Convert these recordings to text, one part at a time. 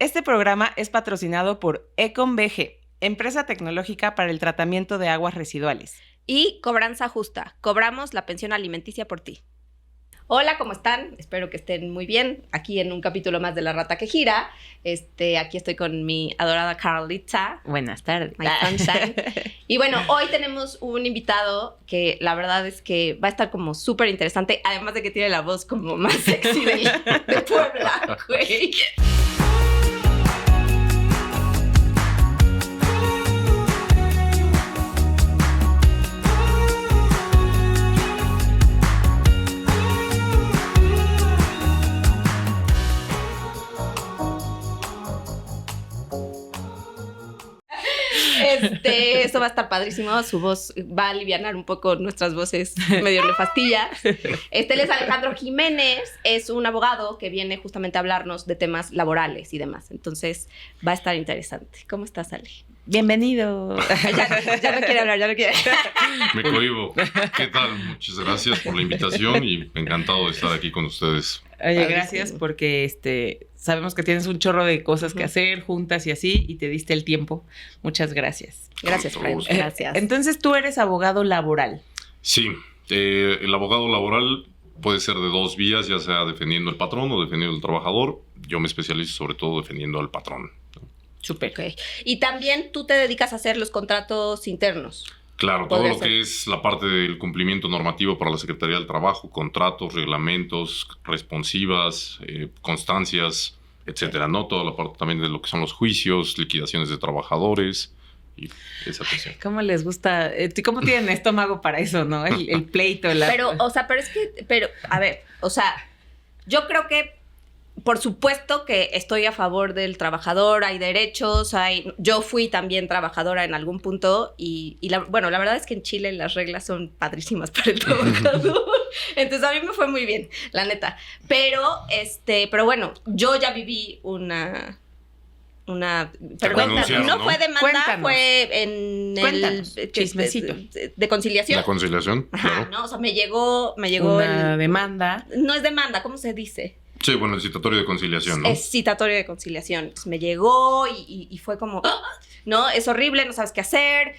Este programa es patrocinado por Econ BG, empresa tecnológica para el tratamiento de aguas residuales. Y Cobranza Justa. Cobramos la pensión alimenticia por ti. Hola, ¿cómo están? Espero que estén muy bien. Aquí en un capítulo más de La Rata que Gira. Aquí estoy con mi adorada Carlita. Buenas tardes. My sunshine. Y bueno, hoy tenemos un invitado que la verdad es que va a estar como súper interesante. Además de que tiene la voz como más sexy de Puebla, güey. Esto va a estar padrísimo. Su voz va a alivianar un poco nuestras voces medio nefastillas. Él es Alejandro Jiménez, es un abogado que viene justamente a hablarnos de temas laborales y demás. Entonces va a estar interesante. ¿Cómo estás, Ale? Bienvenido. Ya no quiere hablar, ya no quiere. Me cohibo. ¿Qué tal? Muchas gracias por la invitación y encantado de estar aquí con ustedes. Oye, gracias porque sabemos que tienes un chorro de cosas que hacer juntas y así, y te diste el tiempo. Muchas gracias. Gracias, Fred. Gracias. Entonces, tú eres abogado laboral. Sí, el abogado laboral puede ser de dos vías, ya sea defendiendo al patrón o defendiendo al trabajador. Yo me especializo sobre todo defendiendo al patrón. Súper. Okay. Y también tú te dedicas a hacer los contratos internos. Claro, todo lo que es la parte del cumplimiento normativo para la Secretaría del Trabajo, contratos, reglamentos, responsivas, constancias, etcétera, ¿no? Toda la parte también de lo que son los juicios, liquidaciones de trabajadores y esa cuestión. ¿Cómo les gusta? ¿Cómo tienen estómago para eso, no? El pleito. Pero, a ver, yo creo que por supuesto que estoy a favor del trabajador, hay derechos, yo fui también trabajadora en algún punto y la verdad es que en Chile las reglas son padrísimas para el trabajador. Entonces a mí me fue muy bien, la neta. Pero bueno, yo ya viví perdón, no fue demanda, Cuéntanos. Fue en el chismecito de conciliación. La conciliación, Ajá, claro. no, me llegó una demanda. No es demanda, ¿cómo se dice? Sí, bueno, el citatorio de conciliación, ¿no? Es citatorio de conciliación. Entonces me llegó y fue como, no, es horrible, no sabes qué hacer.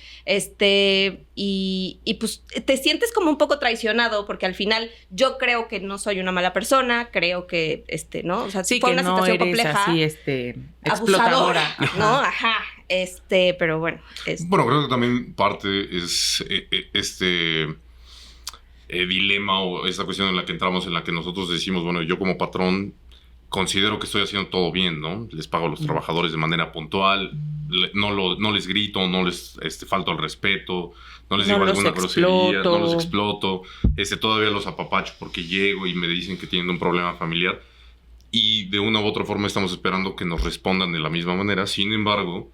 Y pues te sientes como un poco traicionado porque al final yo creo que no soy una mala persona, creo que, ¿no? O sea, Sí, fue que una no situación eres compleja. así, explotadora. ¿No? Ajá. Pero bueno. Bueno, creo que también parte es dilema o esta cuestión en la que entramos, en la que nosotros decimos, bueno, yo como patrón considero que estoy haciendo todo bien, ¿no? Les pago a los trabajadores de manera puntual, no les grito, no les falto al respeto, no les digo alguna grosería, no los exploto, todavía los apapacho porque llego y me dicen que tienen un problema familiar y de una u otra forma estamos esperando que nos respondan de la misma manera. Sin embargo,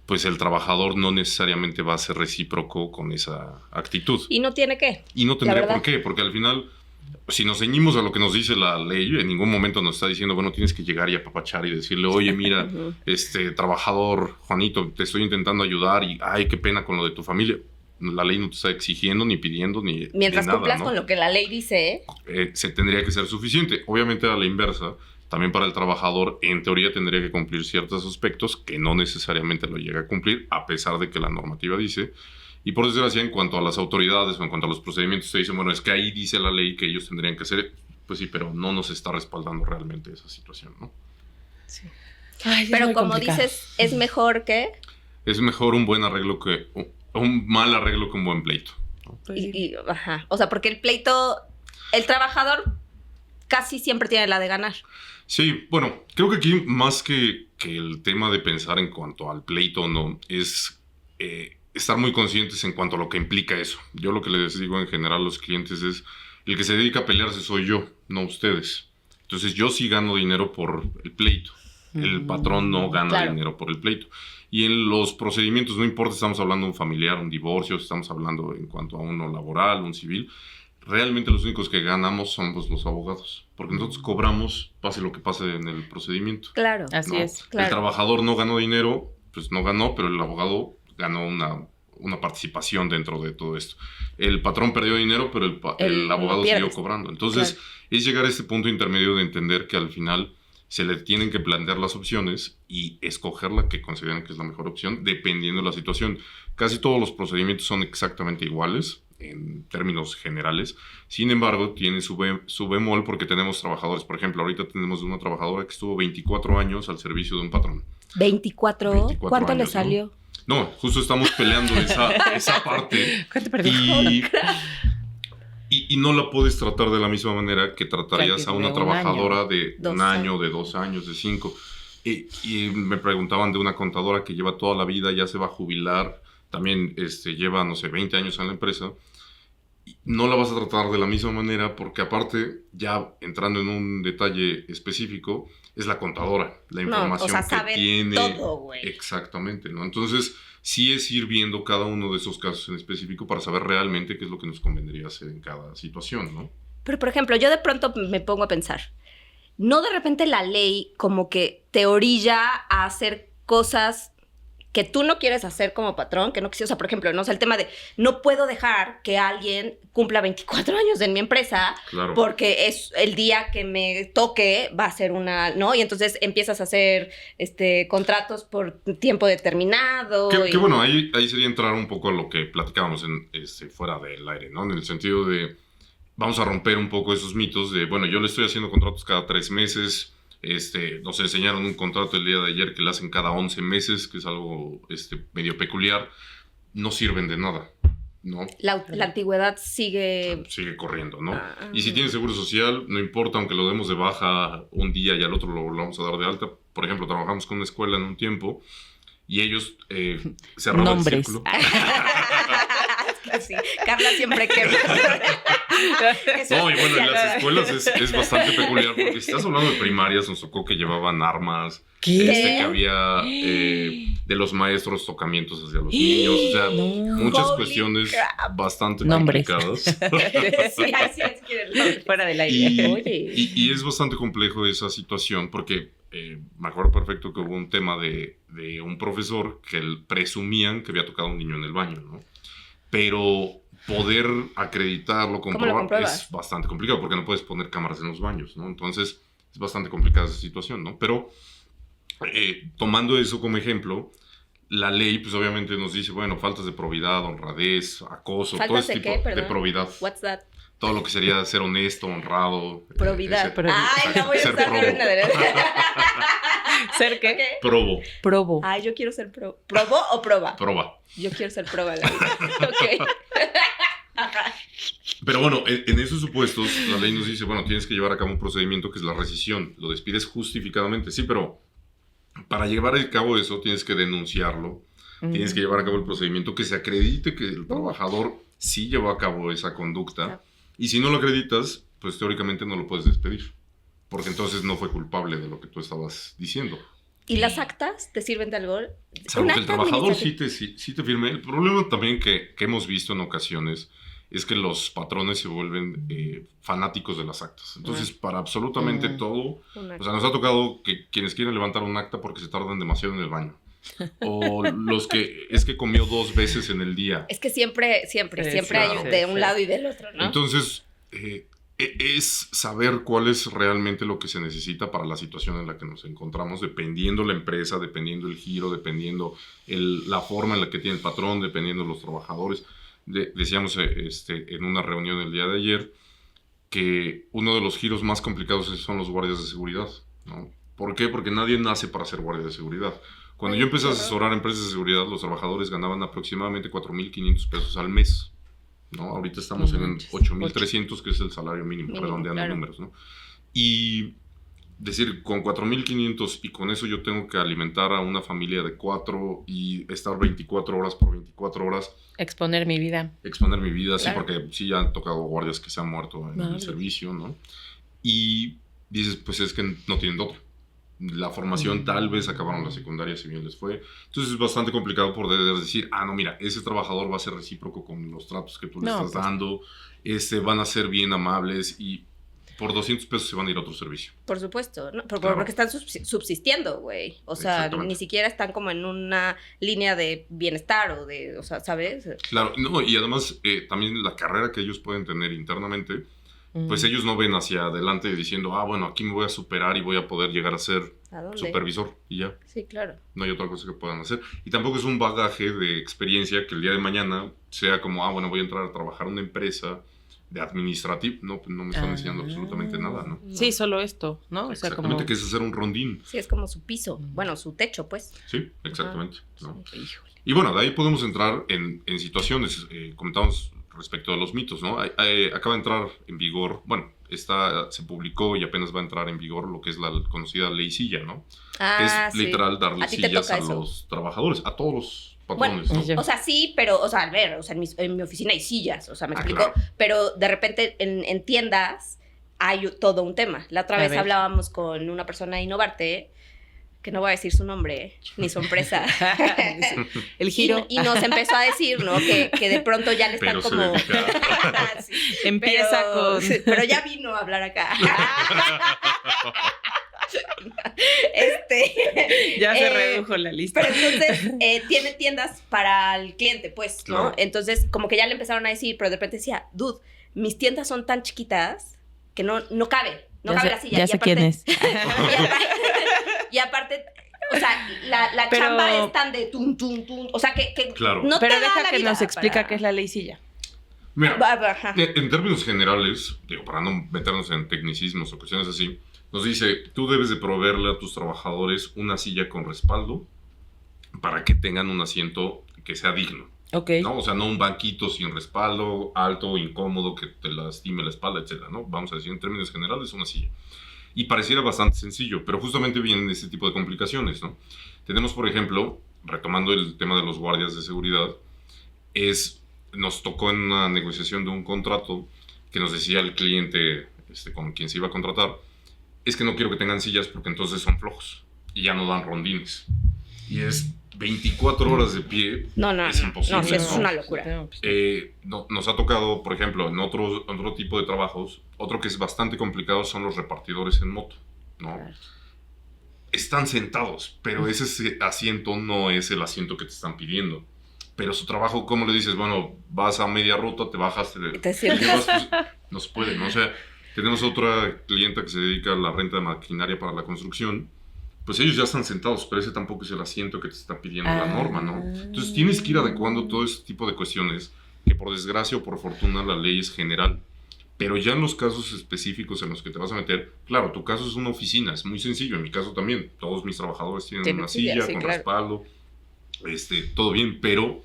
pues el trabajador no necesariamente va a ser recíproco con esa actitud. Y no tiene qué. Y no tendría por qué, porque al final, si nos ceñimos a lo que nos dice la ley, en ningún momento nos está diciendo, bueno, tienes que llegar y apapachar y decirle, oye, mira, trabajador, Juanito, te estoy intentando ayudar y, ay, qué pena con lo de tu familia. La ley no te está exigiendo, ni pidiendo, ni mientras nada, cumplas, ¿no?, con lo que la ley dice, se tendría que ser suficiente. Obviamente, a la inversa, también para el trabajador, en teoría, tendría que cumplir ciertos aspectos que no necesariamente lo llega a cumplir, a pesar de que la normativa dice. Y por desgracia, en cuanto a las autoridades o en cuanto a los procedimientos, te dicen, bueno, es que ahí dice la ley que ellos tendrían que hacer. Pues sí, pero no nos está respaldando realmente esa situación, ¿no? Sí. Ay, pero como dices, ¿es mejor que? Es mejor un buen arreglo que un mal arreglo que un buen pleito, ¿no? Ajá. O sea, porque el pleito, el trabajador casi siempre tiene la de ganar. Sí, bueno, creo que aquí más que el tema de pensar en cuanto al pleito o no, es estar muy conscientes en cuanto a lo que implica eso. Yo lo que les digo en general a los clientes es, el que se dedica a pelearse soy yo, no ustedes. Entonces yo sí gano dinero por el pleito. El patrón no gana dinero por el pleito. Y en los procedimientos, no importa si estamos hablando de un familiar, un divorcio, si estamos hablando en cuanto a uno laboral, un civil, realmente los únicos que ganamos somos los abogados. Porque nosotros cobramos, pase lo que pase en el procedimiento. Claro. Así es. Claro. El trabajador no ganó dinero, pues no ganó, pero el abogado ganó una participación dentro de todo esto. El patrón perdió dinero, pero el abogado siguió cobrando. Entonces, es llegar a este punto intermedio de entender que al final se le tienen que plantear las opciones y escoger la que consideren que es la mejor opción dependiendo de la situación. Casi todos los procedimientos son exactamente iguales en términos generales. Sin embargo, tiene su bemol porque tenemos trabajadores. Por ejemplo, ahorita tenemos una trabajadora que estuvo 24 años al servicio de un patrón. ¿24? ¿Cuánto años, le salió? No, justo estamos peleando esa parte. ¿Cuánto perdió? Y no la puedes tratar de la misma manera que tratarías a una trabajadora de un año, de 2 años, de 5. Y me preguntaban de una contadora que lleva toda la vida, ya se va a jubilar, también lleva, no sé, 20 años en la empresa. No la vas a tratar de la misma manera porque aparte, ya entrando en un detalle específico, es la contadora, la información que tiene. Todo, güey. Exactamente, ¿no? Entonces, sí es ir viendo cada uno de esos casos en específico para saber realmente qué es lo que nos convendría hacer en cada situación, ¿no? Pero, por ejemplo, yo de pronto me pongo a pensar, ¿no de repente la ley como que te orilla a hacer cosas que tú no quieres hacer como patrón, que no quisieras? O sea, por ejemplo, no sé, el tema de no puedo dejar que alguien cumpla 24 años en mi empresa, claro, porque es el día que me toque va a ser una, ¿no? Y entonces empiezas a hacer contratos por tiempo determinado. Que bueno, ahí sería entrar un poco a lo que platicábamos fuera del aire, ¿no? En el sentido de, vamos a romper un poco esos mitos de, bueno, yo le estoy haciendo contratos cada 3 meses, nos enseñaron un contrato el día de ayer que le hacen cada 11 meses, que es algo medio peculiar. No sirven de nada, ¿no? La antigüedad sigue corriendo, ¿no? Y si tienes seguro social, no importa, aunque lo demos de baja un día y al otro lo volvamos a dar de alta. Por ejemplo, trabajamos con una escuela en un tiempo y ellos cerraban el círculo. Sí, Carla siempre quema. No, y bueno, en las escuelas es bastante peculiar porque si estás hablando de primarias, nos tocó que llevaban armas, que había de los maestros tocamientos hacia los niños, o sea, muchas cuestiones bastante complicadas. Sí, así es, fuera del aire. Y es bastante complejo esa situación porque me acuerdo perfecto que hubo un tema de un profesor que presumían que había tocado a un niño en el baño, ¿no? Pero poder acreditarlo, comprobar, es bastante complicado porque no puedes poner cámaras en los baños, ¿no? Entonces, es bastante complicada esa situación, ¿no? Pero, tomando eso como ejemplo, la ley, pues obviamente nos dice, bueno, faltas de probidad, honradez, acoso, todo ese tipo de probidad. What's that? Todo lo que sería ser honesto, honrado. Probidad. Ay, no voy a estar en una derecha. ¿Ser qué? Probo. Ay, yo quiero ser ¿Probo o proba? Proba. Yo quiero ser proba de la vida. Ok. Pero bueno, en esos supuestos, la ley nos dice, bueno, tienes que llevar a cabo un procedimiento que es la rescisión. Lo despides justificadamente. Sí, pero para llevar a cabo eso, tienes que denunciarlo. Tienes que llevar a cabo el procedimiento que se acredite que el trabajador sí llevó a cabo esa conducta. Y si no lo acreditas, pues teóricamente no lo puedes despedir. Porque entonces no fue culpable de lo que tú estabas diciendo. ¿Y las actas te sirven de algo? Salvo que el trabajador sí te firme. El problema también que hemos visto en ocasiones es que los patrones se vuelven fanáticos de las actas. Entonces, para absolutamente todo, o sea, nos ha tocado que quienes quieren levantar un acta porque se tardan demasiado en el baño. O los que es que comió 2 veces en el día. Es que siempre hay de un lado y del otro, ¿no? Entonces, es saber cuál es realmente lo que se necesita para la situación en la que nos encontramos, dependiendo la empresa, dependiendo el giro, dependiendo la forma en la que tiene el patrón, dependiendo los trabajadores. Decíamos en una reunión el día de ayer que uno de los giros más complicados son los guardias de seguridad, ¿no? ¿Por qué? Porque nadie nace para ser guardia de seguridad. Cuando yo empecé a asesorar a empresas de seguridad, los trabajadores ganaban aproximadamente 4,500 pesos al mes, ¿no? Ahorita estamos en 8,300, que es el salario mínimo, redondeando números, ¿no? Y decir, con 4,500 y con eso yo tengo que alimentar a una familia de 4 y estar 24 horas por 24 horas. Exponer mi vida, claro. Sí, porque sí ya han tocado guardias que se han muerto en el servicio, ¿no? Y dices, pues es que no tienen de otra. La formación tal vez acabaron la secundaria si bien les fue. Entonces es bastante complicado poder decir, no, mira, ese trabajador va a ser recíproco con los tratos que tú le estás dando, van a ser bien amables y por 200 pesos se van a ir a otro servicio. Por supuesto, ¿no? Porque están subsistiendo, güey. O sea, ni siquiera están como en una línea de bienestar o sea, ¿sabes? Claro, no, y además también la carrera que ellos pueden tener internamente pues ellos no ven hacia adelante diciendo, bueno, aquí me voy a superar y voy a poder llegar a ser supervisor y ya. Sí, claro. No hay otra cosa que puedan hacer. Y tampoco es un bagaje de experiencia que el día de mañana sea como, bueno, voy a entrar a trabajar en una empresa de administrativo. No, pues no me están enseñando absolutamente nada, ¿no? Sí, solo esto, ¿no? Exactamente, o sea, como... que es hacer un rondín. Sí, es como su piso. Bueno, su techo, pues. Sí, exactamente. ¿No? Sí, híjole. Y bueno, de ahí podemos entrar en situaciones, comentamos respecto a los mitos, ¿no? Acaba de entrar en vigor, bueno, se publicó y apenas va a entrar en vigor lo que es la conocida ley silla, ¿no? Que es literal darle sillas a los trabajadores, a todos los patrones, bueno, ¿no? O sea, sí, pero, o sea, al ver, o sea, en mi oficina hay sillas, o sea, me explico, claro. Pero de repente en tiendas hay todo un tema. La otra vez hablábamos con una persona de Innovarte, que no voy a decir su nombre, ni su empresa. El giro. Y nos empezó a decir, ¿no? Que de pronto ya le están Pero como... Sí, empieza con... Pero ya vino a hablar acá. Ya se redujo la lista. Pero entonces tiene tiendas para el cliente, pues, ¿no? Claro. Entonces, como que ya le empezaron a decir, pero de repente decía, dude, mis tiendas son tan chiquitas que no cabe la silla. Ya sé quién es. Y aparte, o sea, la chamba es tan de tum, tum, tum. O sea, que Claro. no Pero te da deja la que vida nos explica para... qué es la ley silla. Mira, Ajá. en términos generales, digo, para no meternos en tecnicismos o cuestiones así, nos dice, tú debes de proveerle a tus trabajadores una silla con respaldo para que tengan un asiento que sea digno. Ok. ¿No? O sea, no un banquito sin respaldo, alto, incómodo, que te lastime la espalda, etcétera, ¿no? Vamos a decir, en términos generales, una silla. Y pareciera bastante sencillo, pero justamente vienen este tipo de complicaciones, ¿no? Tenemos, por ejemplo, retomando el tema de los guardias de seguridad, nos tocó en una negociación de un contrato que nos decía el cliente con quien se iba a contratar, es que no quiero que tengan sillas porque entonces son flojos y ya no dan rondines. Y es 24 horas de pie, es imposible. No, sí, es una locura. Nos ha tocado, por ejemplo, en otro tipo de trabajos, otro que es bastante complicado son los repartidores en moto, ¿no? Claro. Están sentados, pero ese asiento no es el asiento que te están pidiendo. Pero su trabajo, ¿cómo le dices? Bueno, vas a media ruta, te bajas, te llevas, pues, no se puede, ¿no? O sea, tenemos otra clienta que se dedica a la renta de maquinaria para la construcción. Pues ellos ya están sentados, pero ese tampoco es el asiento que te está pidiendo la norma, ¿no? Entonces tienes que ir adecuando todo ese tipo de cuestiones, que por desgracia o por fortuna la ley es general. Pero ya en los casos específicos en los que te vas a meter, claro, tu caso es una oficina, es muy sencillo, en mi caso también. Todos mis trabajadores tienen una silla con respaldo, todo bien, pero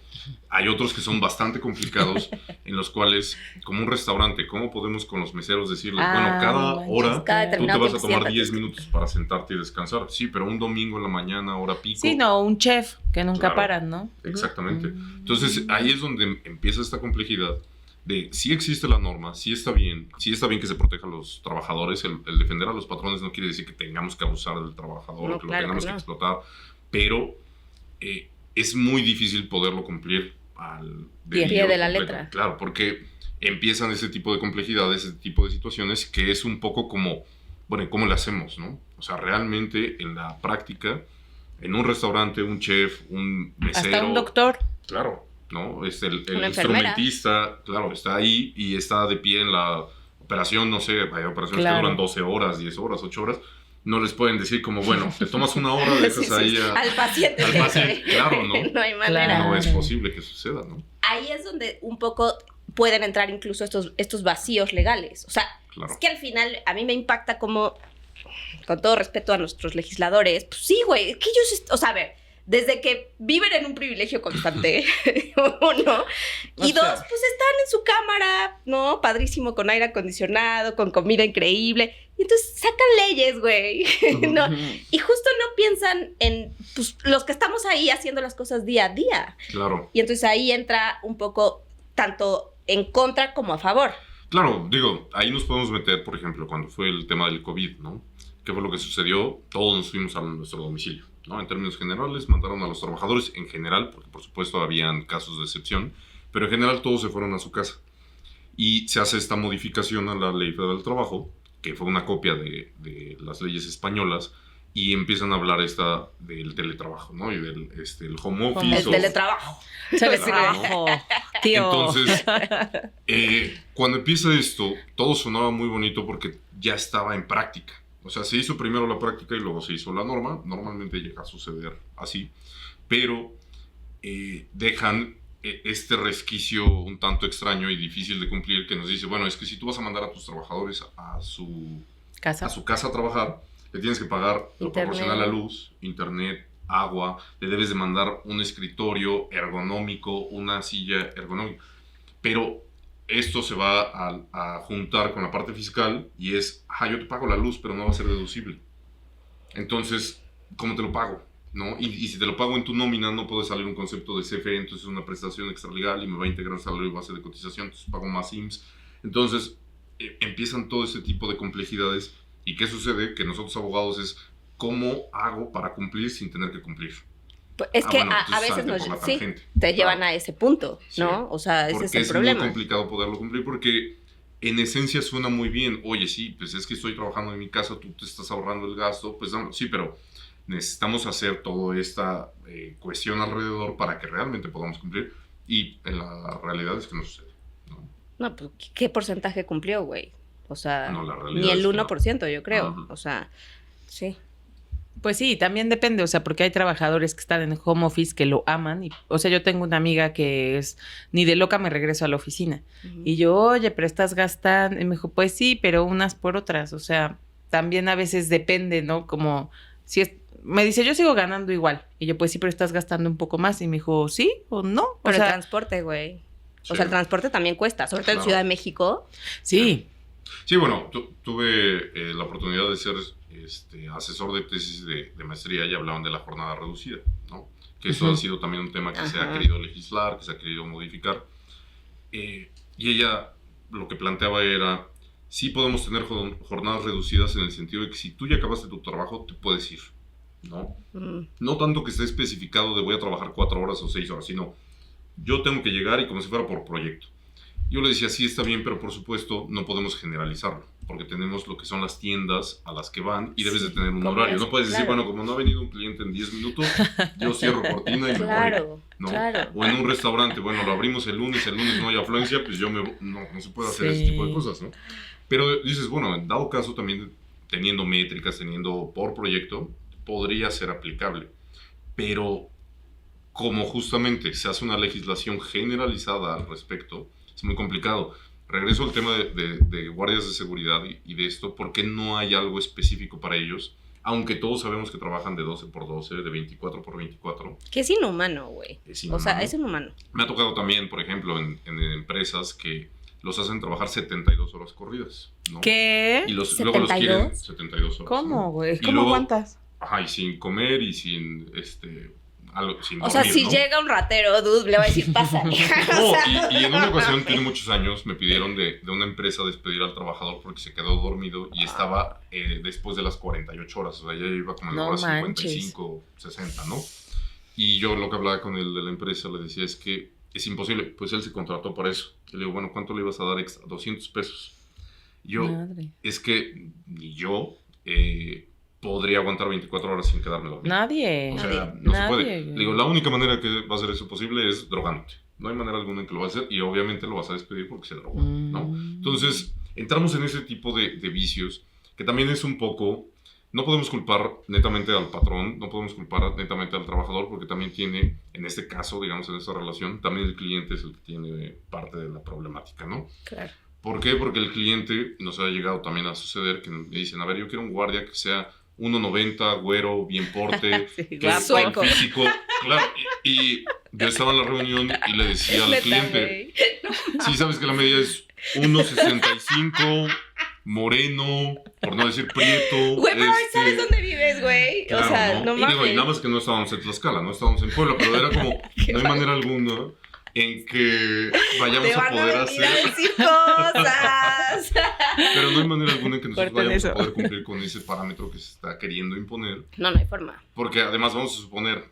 hay otros que son bastante complicados en los cuales, como un restaurante, ¿cómo podemos con los meseros decirles, bueno, cada hora tú te vas a tomar 10 minutos para sentarte y descansar? Sí, pero un domingo en la mañana, hora pico. Sí, no, un chef que nunca paran, ¿no? Exactamente. Entonces, ahí es donde empieza esta complejidad de si existe la norma, si está bien que se proteja a los trabajadores. El defender a los patrones no quiere decir que tengamos que abusar del trabajador, que lo tengamos que explotar, pero es muy difícil poderlo cumplir al pie de la letra. Claro, porque empiezan ese tipo de complejidades, ese tipo de situaciones que es un poco como, bueno, ¿cómo le hacemos, no? O sea, realmente en la práctica, en un restaurante, un chef, un mesero... Hasta un doctor. Claro, ¿no? El instrumentista, claro, está ahí y está de pie en la operación, no sé, hay operaciones que duran 12 horas, 10 horas, 8 horas... No les pueden decir como, bueno, te tomas una hora, dejas ahí al paciente. Claro, ¿no? No hay manera. No es posible que suceda, ¿no? Ahí es donde un poco pueden entrar incluso estos vacíos legales. O sea, es que al final a mí me impacta como, con todo respeto a nuestros legisladores, pues sí, güey, es que ellos, o sea, a ver, desde que viven en un privilegio constante, uno, y dos, pues están en su cámara, ¿no? Padrísimo, con aire acondicionado, con comida increíble, y entonces sacan leyes, güey, ¿no? Y justo no piensan en pues, los que estamos ahí haciendo las cosas día a día. Claro. Y entonces ahí entra un poco tanto en contra como a favor. Claro, digo, ahí nos podemos meter, por ejemplo, cuando fue el tema del COVID, ¿no? ¿Qué fue lo que sucedió? Todos nos fuimos a nuestro domicilio, ¿no? En términos generales, mandaron a los trabajadores en general, porque por supuesto habían casos de excepción, pero en general todos se fueron a su casa. Y se hace esta modificación a la Ley Federal del Trabajo, que fue una copia de las leyes españolas, y empiezan a hablar del teletrabajo, ¿no? Y del el home office. El teletrabajo. Teletrabajo, tío. Entonces, cuando empieza esto, todo sonaba muy bonito porque ya estaba en práctica. O sea, se hizo primero la práctica y luego se hizo la norma. Normalmente llega a suceder así. Pero dejan este resquicio un tanto extraño y difícil de cumplir que nos dice, bueno, es que si tú vas a mandar a tus trabajadores a su casa a trabajar, le tienes que pagar lo proporcional a la luz, internet, agua, le debes de mandar un escritorio ergonómico, una silla ergonómica. Pero esto se va a juntar con la parte fiscal y es, yo te pago la luz, pero no va a ser deducible. Entonces, ¿cómo te lo pago? ¿No? Y si te lo pago en tu nómina, no puede salir un concepto de CFE, entonces es una prestación extralegal y me va a integrar salario y base de cotización, entonces pago más IMSS. Entonces, empiezan todo ese tipo de complejidades. ¿Y qué sucede? Que nosotros abogados es, ¿cómo hago para cumplir sin tener que cumplir? Pues es que a veces te llevan a ese punto, ¿no? Sí, o sea, ese es el problema. Es muy complicado poderlo cumplir porque en esencia suena muy bien. Oye, sí, pues es que estoy trabajando en mi casa, tú te estás ahorrando el gasto, pues sí, pero necesitamos hacer toda esta cuestión alrededor para que realmente podamos cumplir. Y en la realidad es que no sucede, ¿no? No, pues, ¿qué porcentaje cumplió, güey? O sea, no, ni el 1%, yo creo. O sea, sí. Pues sí, también depende, o sea, porque hay trabajadores que están en home office que lo aman. O sea, yo tengo una amiga que es, ni de loca me regreso a la oficina. Y yo, oye, pero estás gastando. Y me dijo, pues sí, pero unas por otras. O sea, también a veces depende, ¿no? Como, si es, me dice, yo sigo ganando igual. Y yo, pues sí, pero estás gastando un poco más. Y me dijo, ¿sí o no? Pero el transporte, güey. Sí. O sea, el transporte también cuesta, sobre todo en Ciudad de México. Sí. Sí, bueno, tuve la oportunidad de ser asesor de tesis de maestría y hablaban de la jornada reducida, ¿no? Que eso ha sido también un tema que se ha querido legislar, que se ha querido modificar. Y ella lo que planteaba era, sí podemos tener jornadas reducidas en el sentido de que si tú ya acabaste tu trabajo, te puedes ir, ¿no? No tanto que esté especificado de voy a trabajar 4 horas o 6 horas, sino yo tengo que llegar y como si fuera por proyecto. Yo le decía, sí, está bien, pero por supuesto no podemos generalizarlo, porque tenemos lo que son las tiendas a las que van y debes de tener un horario. No puedes decir, bueno, como no ha venido un cliente en 10 minutos, yo cierro cortina y me voy, ¿no? O en un restaurante, bueno, lo abrimos el lunes no hay afluencia, pues yo no se puede hacer ese tipo de cosas, ¿no? Pero dices, bueno, en dado caso también teniendo métricas, teniendo por proyecto, podría ser aplicable. Pero como justamente se hace una legislación generalizada al respecto, es muy complicado. Regreso al tema de guardias de seguridad y de esto, porque no hay algo específico para ellos, aunque todos sabemos que trabajan de 12x12, de 24x24. Que es inhumano, güey. O sea, es inhumano. Me ha tocado también, por ejemplo, en empresas que los hacen trabajar 72 horas corridas, ¿no? ¿Qué? Y luego los quieren 72 horas. ¿Cómo, güey? ¿no? ¿Cómo aguantas? Ajá, y sin comer y sin algo, sin dormir, o sea, si ¿no? llega un ratero, dude, le va a decir, pásale. No, y en una ocasión, tiene muchos años, me pidieron de una empresa despedir al trabajador porque se quedó dormido y estaba después de las 48 horas. O sea, ya iba como en la hora 55, 60, ¿no? Y yo lo que hablaba con el de la empresa le decía es que es imposible. Pues él se contrató para eso. Y le digo, bueno, ¿cuánto le ibas a dar extra? 200 pesos. Y yo, Madre. Es que ni yo podría aguantar 24 horas sin quedarme dormido. Nadie. O sea, no se puede. Le digo, la única manera que va a ser eso posible es drogándote. No hay manera alguna en que lo vas a hacer y obviamente lo vas a despedir porque se drogó, ¿no? Entonces, entramos en ese tipo de vicios que también es un poco... No podemos culpar netamente al patrón, no podemos culpar netamente al trabajador porque también tiene, en este caso, digamos, en esta relación, también el cliente es el que tiene parte de la problemática, ¿no? Claro. ¿Por qué? Porque el cliente, nos ha llegado también a suceder que me dicen, a ver, yo quiero un guardia que sea 1.90, güero, bien porte, sí, sueco. Físico. Claro, y yo estaba en la reunión y le decía al cliente, sí, sabes que la media es 1.65, moreno, por no decir prieto. Güey, pero ¿sabes dónde vives, güey? Claro, o sea, no mames. Y nada más que no estábamos en Tlaxcala, no estábamos en Puebla, pero era como, no hay manera alguna en que vayamos a poder hacer cosas. Pero no hay manera alguna en que nosotros vayamos a poder cumplir con ese parámetro que se está queriendo imponer. No hay forma. Porque además vamos a suponer,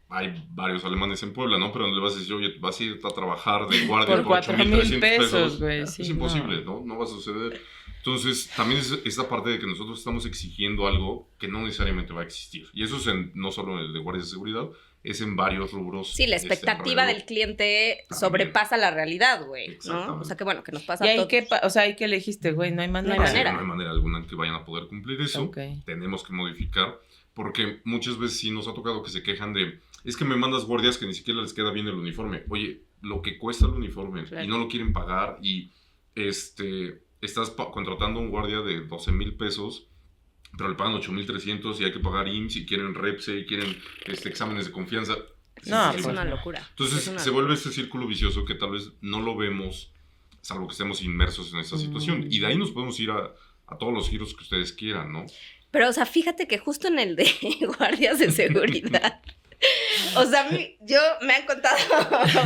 hay varios alemanes en Puebla, ¿no? Pero le vas a decir, oye, vas a ir a trabajar de guardia por 8,300 pesos. Güey, sí, es imposible, ¿no? No va a suceder. Entonces, también es esta parte de que nosotros estamos exigiendo algo que no necesariamente va a existir. Y eso es no solo en el de guardias de seguridad, es en varios rubros. Sí, la expectativa del cliente sobrepasa la realidad, güey, ¿no? O sea, que bueno, que nos pasa ¿Y a ahí todos. o sea, ¿ahí qué elegiste, güey? No hay manera. No hay manera. No hay manera alguna que vayan a poder cumplir eso. Okay. Tenemos que modificar, porque muchas veces sí nos ha tocado que se quejan de, es que me mandas guardias que ni siquiera les queda bien el uniforme. Oye, lo que cuesta el uniforme, claro, y no lo quieren pagar, y estás contratando a un guardia de 12,000 pesos, pero le pagan 8,300 y hay que pagar IMSS y quieren REPSE y quieren exámenes de confianza. No, es una locura. Entonces se vuelve este círculo vicioso que tal vez no lo vemos, salvo que estemos inmersos en esta situación. Y de ahí nos podemos ir a todos los giros que ustedes quieran, ¿no? Pero, o sea, fíjate que justo en el de guardias de seguridad, o sea, me han contado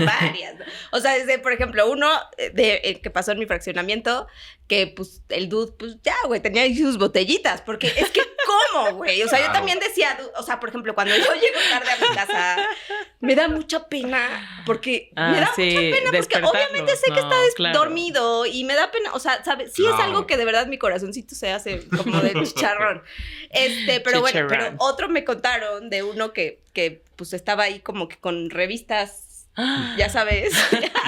varias. O sea, desde, por ejemplo, uno que pasó en mi fraccionamiento, que pues el dude, pues ya, güey, tenía ahí sus botellitas, porque es que, ¿cómo, güey? O sea, claro, yo también decía, o sea, por ejemplo, cuando yo llego tarde a mi casa, me da mucha pena, porque me da mucha pena, porque obviamente sé que está dormido y me da pena, o sea, ¿sabes? Sí, claro, es algo que de verdad mi corazoncito se hace como de chicharrón. Pero bueno, pero otro me contaron de uno que pues estaba ahí como que con revistas, ya sabes,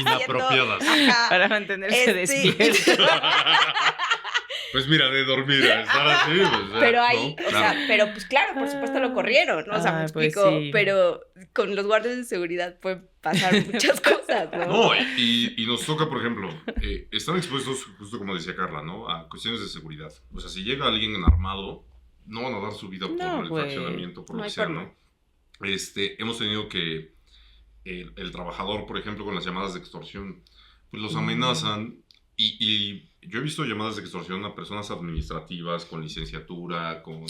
inapropiadas. Para mantenerse despierto. Pues mira, de dormir a estar así. Pues, pero ahí, ¿no? O sea, pero pues claro, por supuesto lo corrieron, ¿no? O sea, me explico, pues sí, pero con los guardias de seguridad pueden pasar muchas cosas, ¿no? No, y nos toca, por ejemplo, están expuestos, justo como decía Carla, ¿no? A cuestiones de seguridad. O sea, si llega alguien armado, no van a dar su vida por el fraccionamiento, por lo que sea, ¿no? Hemos tenido que el trabajador, por ejemplo, con las llamadas de extorsión, pues los amenazan y yo he visto llamadas de extorsión a personas administrativas con licenciatura, con...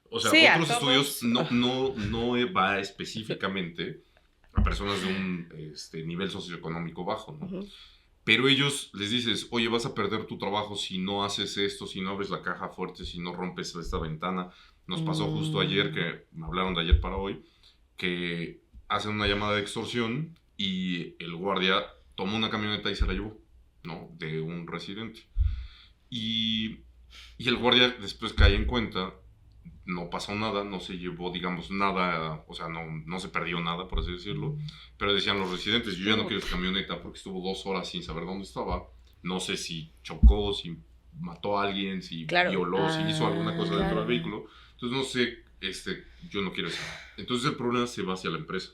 O sea, sí, otros estudios no va específicamente a personas de un nivel socioeconómico bajo, ¿no? Uh-huh. Pero ellos les dices, oye, vas a perder tu trabajo si no haces esto, si no abres la caja fuerte, si no rompes esta ventana. Nos pasó justo ayer, que me hablaron de ayer para hoy, que hacen una llamada de extorsión y el guardia tomó una camioneta y se la llevó, ¿no? De un residente. Y el guardia después cae en cuenta, no pasó nada, no se llevó, digamos, nada, o sea, no se perdió nada, por así decirlo. Pero decían los residentes, yo ya no quiero esa camioneta porque estuvo 2 horas sin saber dónde estaba. No sé si chocó, si mató a alguien, si violó, si hizo alguna cosa dentro del vehículo. Entonces, no sé, yo no quiero eso. Entonces, el problema se va hacia la empresa,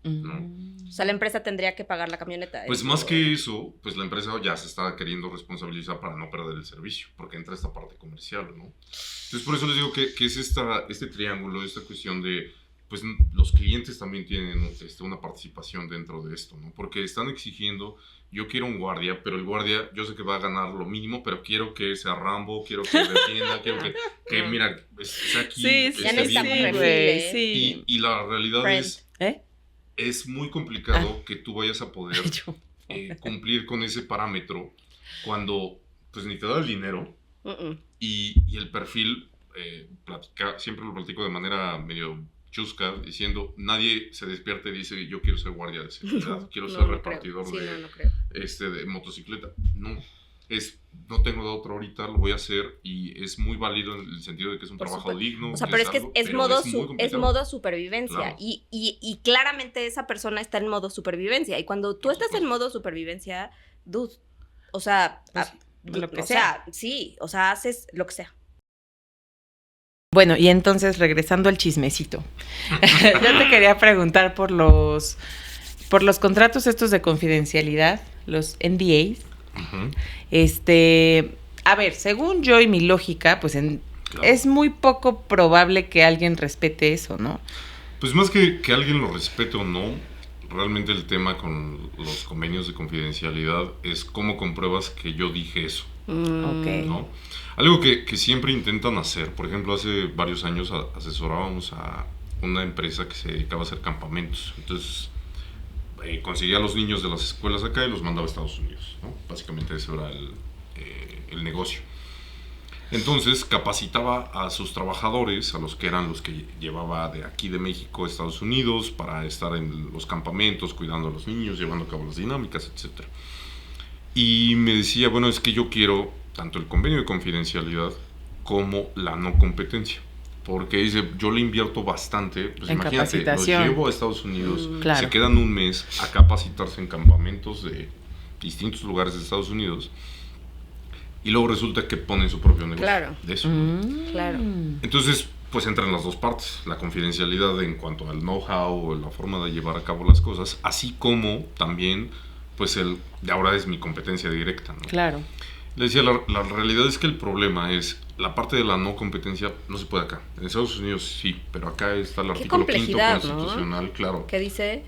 ¿no? O sea, la empresa tendría que pagar la camioneta. Pues más que eso, pues la empresa ya se está queriendo responsabilizar para no perder el servicio, porque entra esta parte comercial, ¿no? Entonces, por eso les digo que es este triángulo, esta cuestión de, pues los clientes también tienen una participación dentro de esto, ¿no? Porque están exigiendo, yo quiero un guardia, pero el guardia, yo sé que va a ganar lo mínimo, pero quiero que sea Rambo, quiero que defienda, quiero que mira, esté aquí. Sí, ya necesitamos perfiles. Sí. Y la realidad es muy complicado que tú vayas a poder cumplir con ese parámetro cuando pues ni te da el dinero y el perfil, siempre lo platico de manera medio chusca, diciendo, nadie se despierta y dice, yo quiero ser guardia de seguridad, quiero ser repartidor de motocicleta. No tengo de otro ahorita, lo voy a hacer y es muy válido en el sentido de que es un trabajo digno. O sea, pero es que es modo supervivencia, claro. y claramente esa persona está en modo supervivencia y cuando tú estás en modo supervivencia, dude, o sea, lo que sea. Sí, o sea, haces lo que sea. Bueno, y entonces regresando al chismecito, yo te quería preguntar por los contratos estos de confidencialidad, los NDAs. Uh-huh. A ver, según yo y mi lógica, pues es muy poco probable que alguien respete eso, ¿no? Pues más que alguien lo respete o no, realmente el tema con los convenios de confidencialidad es cómo compruebas que yo dije eso. Okay. ¿No? Algo que siempre intentan hacer, por ejemplo, hace varios años asesorábamos a una empresa que se dedicaba a hacer campamentos. Entonces, conseguía a los niños de las escuelas acá y los mandaba a Estados Unidos, ¿no? Básicamente ese era el negocio. Entonces capacitaba a sus trabajadores, a los que eran los que llevaba de aquí de México a Estados Unidos para estar en los campamentos, cuidando a los niños, llevando a cabo las dinámicas, etc. Y me decía, bueno, es que yo quiero tanto el convenio de confidencialidad como la no competencia. Porque dice, yo le invierto bastante, pues en imagínate, los capacitación. llevo a Estados Unidos, Claro. se quedan un mes a capacitarse en campamentos de distintos lugares de Estados Unidos y luego resulta que ponen su propio negocio Claro. de eso. Claro. Entonces, pues entran las dos partes, la confidencialidad en cuanto al know-how o la forma de llevar a cabo las cosas, así como también, pues de ahora es mi competencia directa, ¿no? Claro. Le decía, la realidad es que el problema es la parte de la no competencia no se puede acá. En Estados Unidos sí, pero acá está el artículo 5º complejidad, constitucional, ¿no? claro. ¿Qué dice?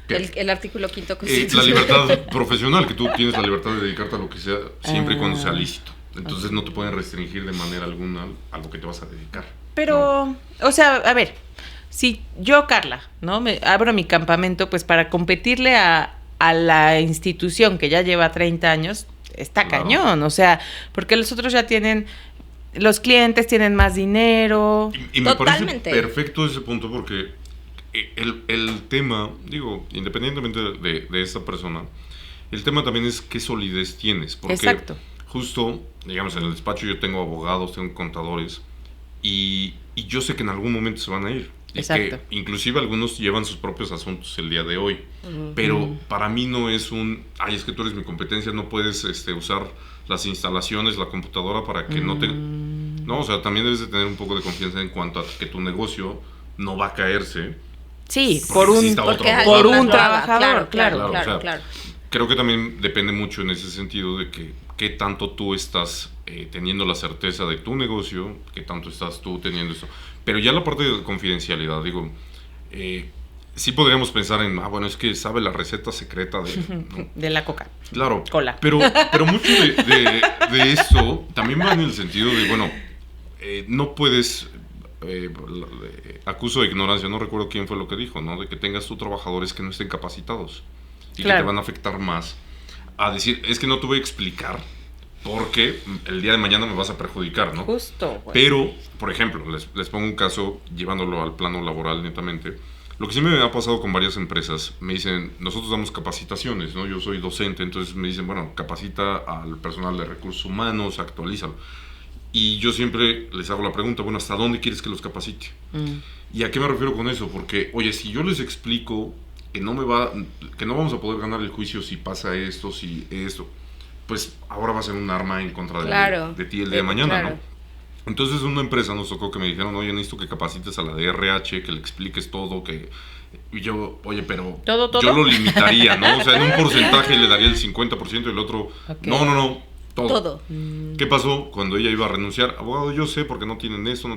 ¿Qué? El artículo 5º La constitucional. libertad profesional, que tú tienes la libertad de dedicarte a lo que sea, siempre y cuando sea lícito. Entonces no te pueden restringir de manera alguna a lo que te vas a dedicar. Pero, ¿no? o sea, a ver, si yo, Carla, ¿no? Me abro mi campamento, pues para competirle a la institución que ya lleva 30 años, está Claro. cañón, o sea, porque los otros ya tienen, los clientes tienen más dinero. Y me parece Totalmente. perfecto ese punto porque el tema, digo, independientemente de esta persona, el tema también es qué solidez tienes. Porque Exacto. justo, digamos, en el despacho yo tengo abogados, tengo contadores y yo sé que en algún momento se van a ir. Y Exacto. que inclusive algunos llevan sus propios asuntos el día de hoy. Pero para mí no es es que tú eres mi competencia, no puedes usar las instalaciones, la computadora para que no te... No, o sea, también debes de tener un poco de confianza en cuanto a que tu negocio no va a caerse. Sí, Porque por un, exista otro Porque abogado. por alguien un más lo haga. trabajador, Claro, Claro, claro, o sea, claro. Creo que también depende mucho en ese sentido de que qué tanto tú estás teniendo la certeza de tu negocio, qué tanto estás tú teniendo eso. Pero ya la parte de confidencialidad, digo, sí podríamos pensar en, bueno, es que sabe la receta secreta de... ¿no? de la coca. Claro, Cola. pero mucho de eso también va en el sentido de, bueno, no puedes... acuso de ignorancia, no recuerdo quién fue lo que dijo, ¿no? De que tengas tus trabajadores que no estén capacitados y Claro. que te van a afectar más a decir, es que no te voy a explicar porque el día de mañana me vas a perjudicar, ¿no? Justo, güey. Pero, por ejemplo, les pongo un caso llevándolo al plano laboral netamente. Lo que sí me ha pasado con varias empresas, me dicen, nosotros damos capacitaciones, ¿no? Yo soy docente, entonces me dicen, bueno, capacita al personal de recursos humanos, actualízalo. Y yo siempre les hago la pregunta, bueno, ¿hasta dónde quieres que los capacite? ¿Y a qué me refiero con eso? Porque, oye, si yo les explico que no vamos a poder ganar el juicio si pasa esto, si esto, pues ahora va a ser un arma en contra de ti el día de mañana, claro. ¿no? Entonces una empresa nos tocó que me dijeron, oye, necesito que capacites a la de RH, que le expliques todo, y yo, oye, pero ¿Todo? yo lo limitaría, ¿no? O sea, en un porcentaje le daría el 50% y el otro, Ok. no, todo. Todo. ¿Qué pasó cuando ella iba a renunciar? Abogado, yo sé porque no tienen esto, no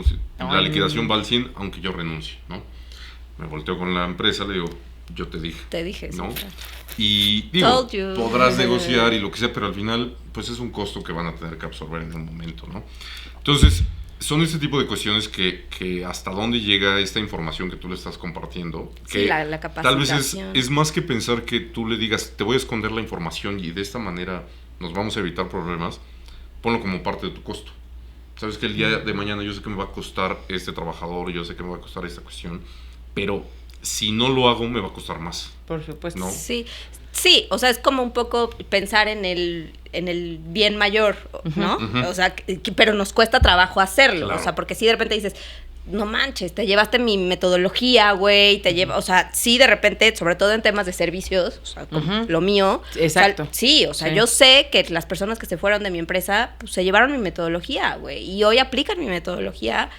sé. La Ay. liquidación va al 100, aunque yo renuncie, ¿no? Me volteo con la empresa, le digo, yo te dije. Te dije, ¿no? sí. Y digo, Told you. podrás negociar y lo que sea, pero al final, pues es un costo que van a tener que absorber en un momento, ¿no? Entonces, son ese tipo de cuestiones que hasta dónde llega esta información que tú le estás compartiendo. Sí, Que la tal vez capacitación. es más que pensar que tú le digas, te voy a esconder la información y de esta manera nos vamos a evitar problemas, ponlo como parte de tu costo. Sabes que el día de mañana yo sé que me va a costar este trabajador, yo sé que me va a costar esta cuestión, pero si no lo hago me va a costar más. Por supuesto. No. Sí, o sea, es como un poco pensar en el bien mayor, ¿no? Ujú. O sea, pero nos cuesta trabajo hacerlo, Claro. o sea, porque si de repente dices, no manches, te llevaste mi metodología, güey, o sea, sí, de repente, sobre todo en temas de servicios, o sea, como lo mío. Exacto. O sea, sí, o sea, Sí. yo sé que las personas que se fueron de mi empresa, pues se llevaron mi metodología, güey, y hoy aplican mi metodología.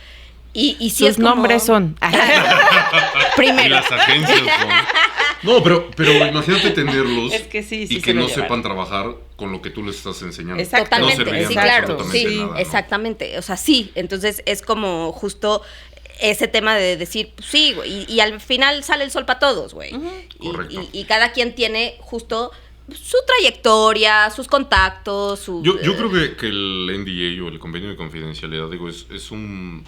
Y sí Sus es como... nombres son. Y Primero. las agencias son... No, pero imagínate tenerlos Es que sí y se que lo no llevaron. sepan trabajar con lo que tú les estás enseñando. Exacto. Totalmente, No servirían sí, para claro, absolutamente sí, nada, ¿no? exactamente, o sea, sí, entonces es como justo ese tema de decir, pues, sí, güey, y al final sale el sol para todos, güey, Correcto. y cada quien tiene justo su trayectoria, sus contactos, su... Yo creo que el NDA o el convenio de confidencialidad, digo, es un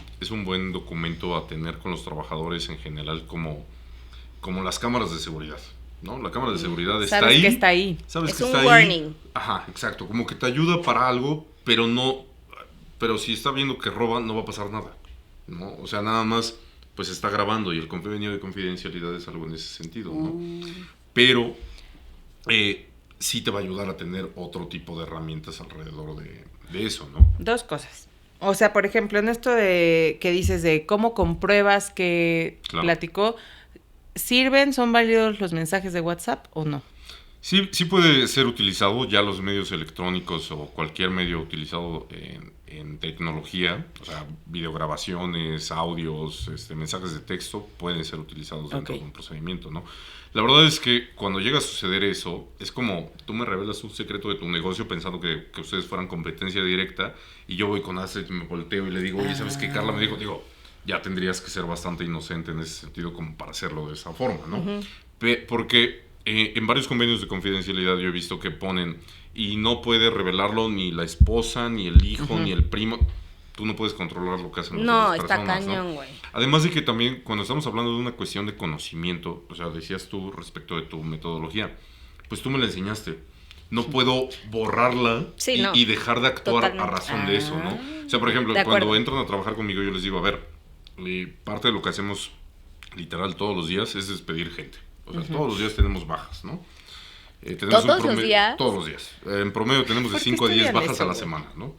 buen documento a tener con los trabajadores en general como las cámaras de seguridad, ¿no? La cámara de seguridad está Sabes ahí. que está ahí. Sabes Es que un está warning. ahí. Ajá, exacto. Como que te ayuda para algo, pero si está viendo que roba, no va a pasar nada, ¿no? O sea, nada más, pues está grabando y el convenio de confidencialidad es algo en ese sentido, ¿no? Pero sí te va a ayudar a tener otro tipo de herramientas alrededor de eso, ¿no? Dos cosas. O sea, por ejemplo, en esto de que dices de cómo compruebas que platicó, ¿sirven, son válidos los mensajes de WhatsApp o no? Sí, sí puede ser utilizado ya los medios electrónicos o cualquier medio utilizado en tecnología, o sea, videograbaciones, audios, mensajes de texto pueden ser utilizados dentro de un procedimiento, ¿no? La verdad es que cuando llega a suceder eso, es como tú me revelas un secreto de tu negocio pensando que ustedes fueran competencia directa y yo voy con Astrid y me volteo y le digo, oye, ¿sabes qué? Carla me digo, ya tendrías que ser bastante inocente en ese sentido como para hacerlo de esa forma, ¿no? Porque en varios convenios de confidencialidad yo he visto que ponen y no puede revelarlo ni la esposa, ni el hijo, ni el primo. Tú no puedes controlar lo que hacen las otras personas. No, está cañón, güey. Además de que también cuando estamos hablando de una cuestión de conocimiento, o sea, decías tú respecto de tu metodología, pues tú me la enseñaste. No puedo borrarla y dejar de actuar a razón de eso, ¿no? O sea, por ejemplo, cuando entran a trabajar conmigo yo les digo, a ver, parte de lo que hacemos literal todos los días es despedir gente. O sea, todos los días tenemos bajas, ¿no? Tenemos ¿Todos los días? Todos los días. En promedio tenemos de 5 a 10 bajas a la semana, ¿no?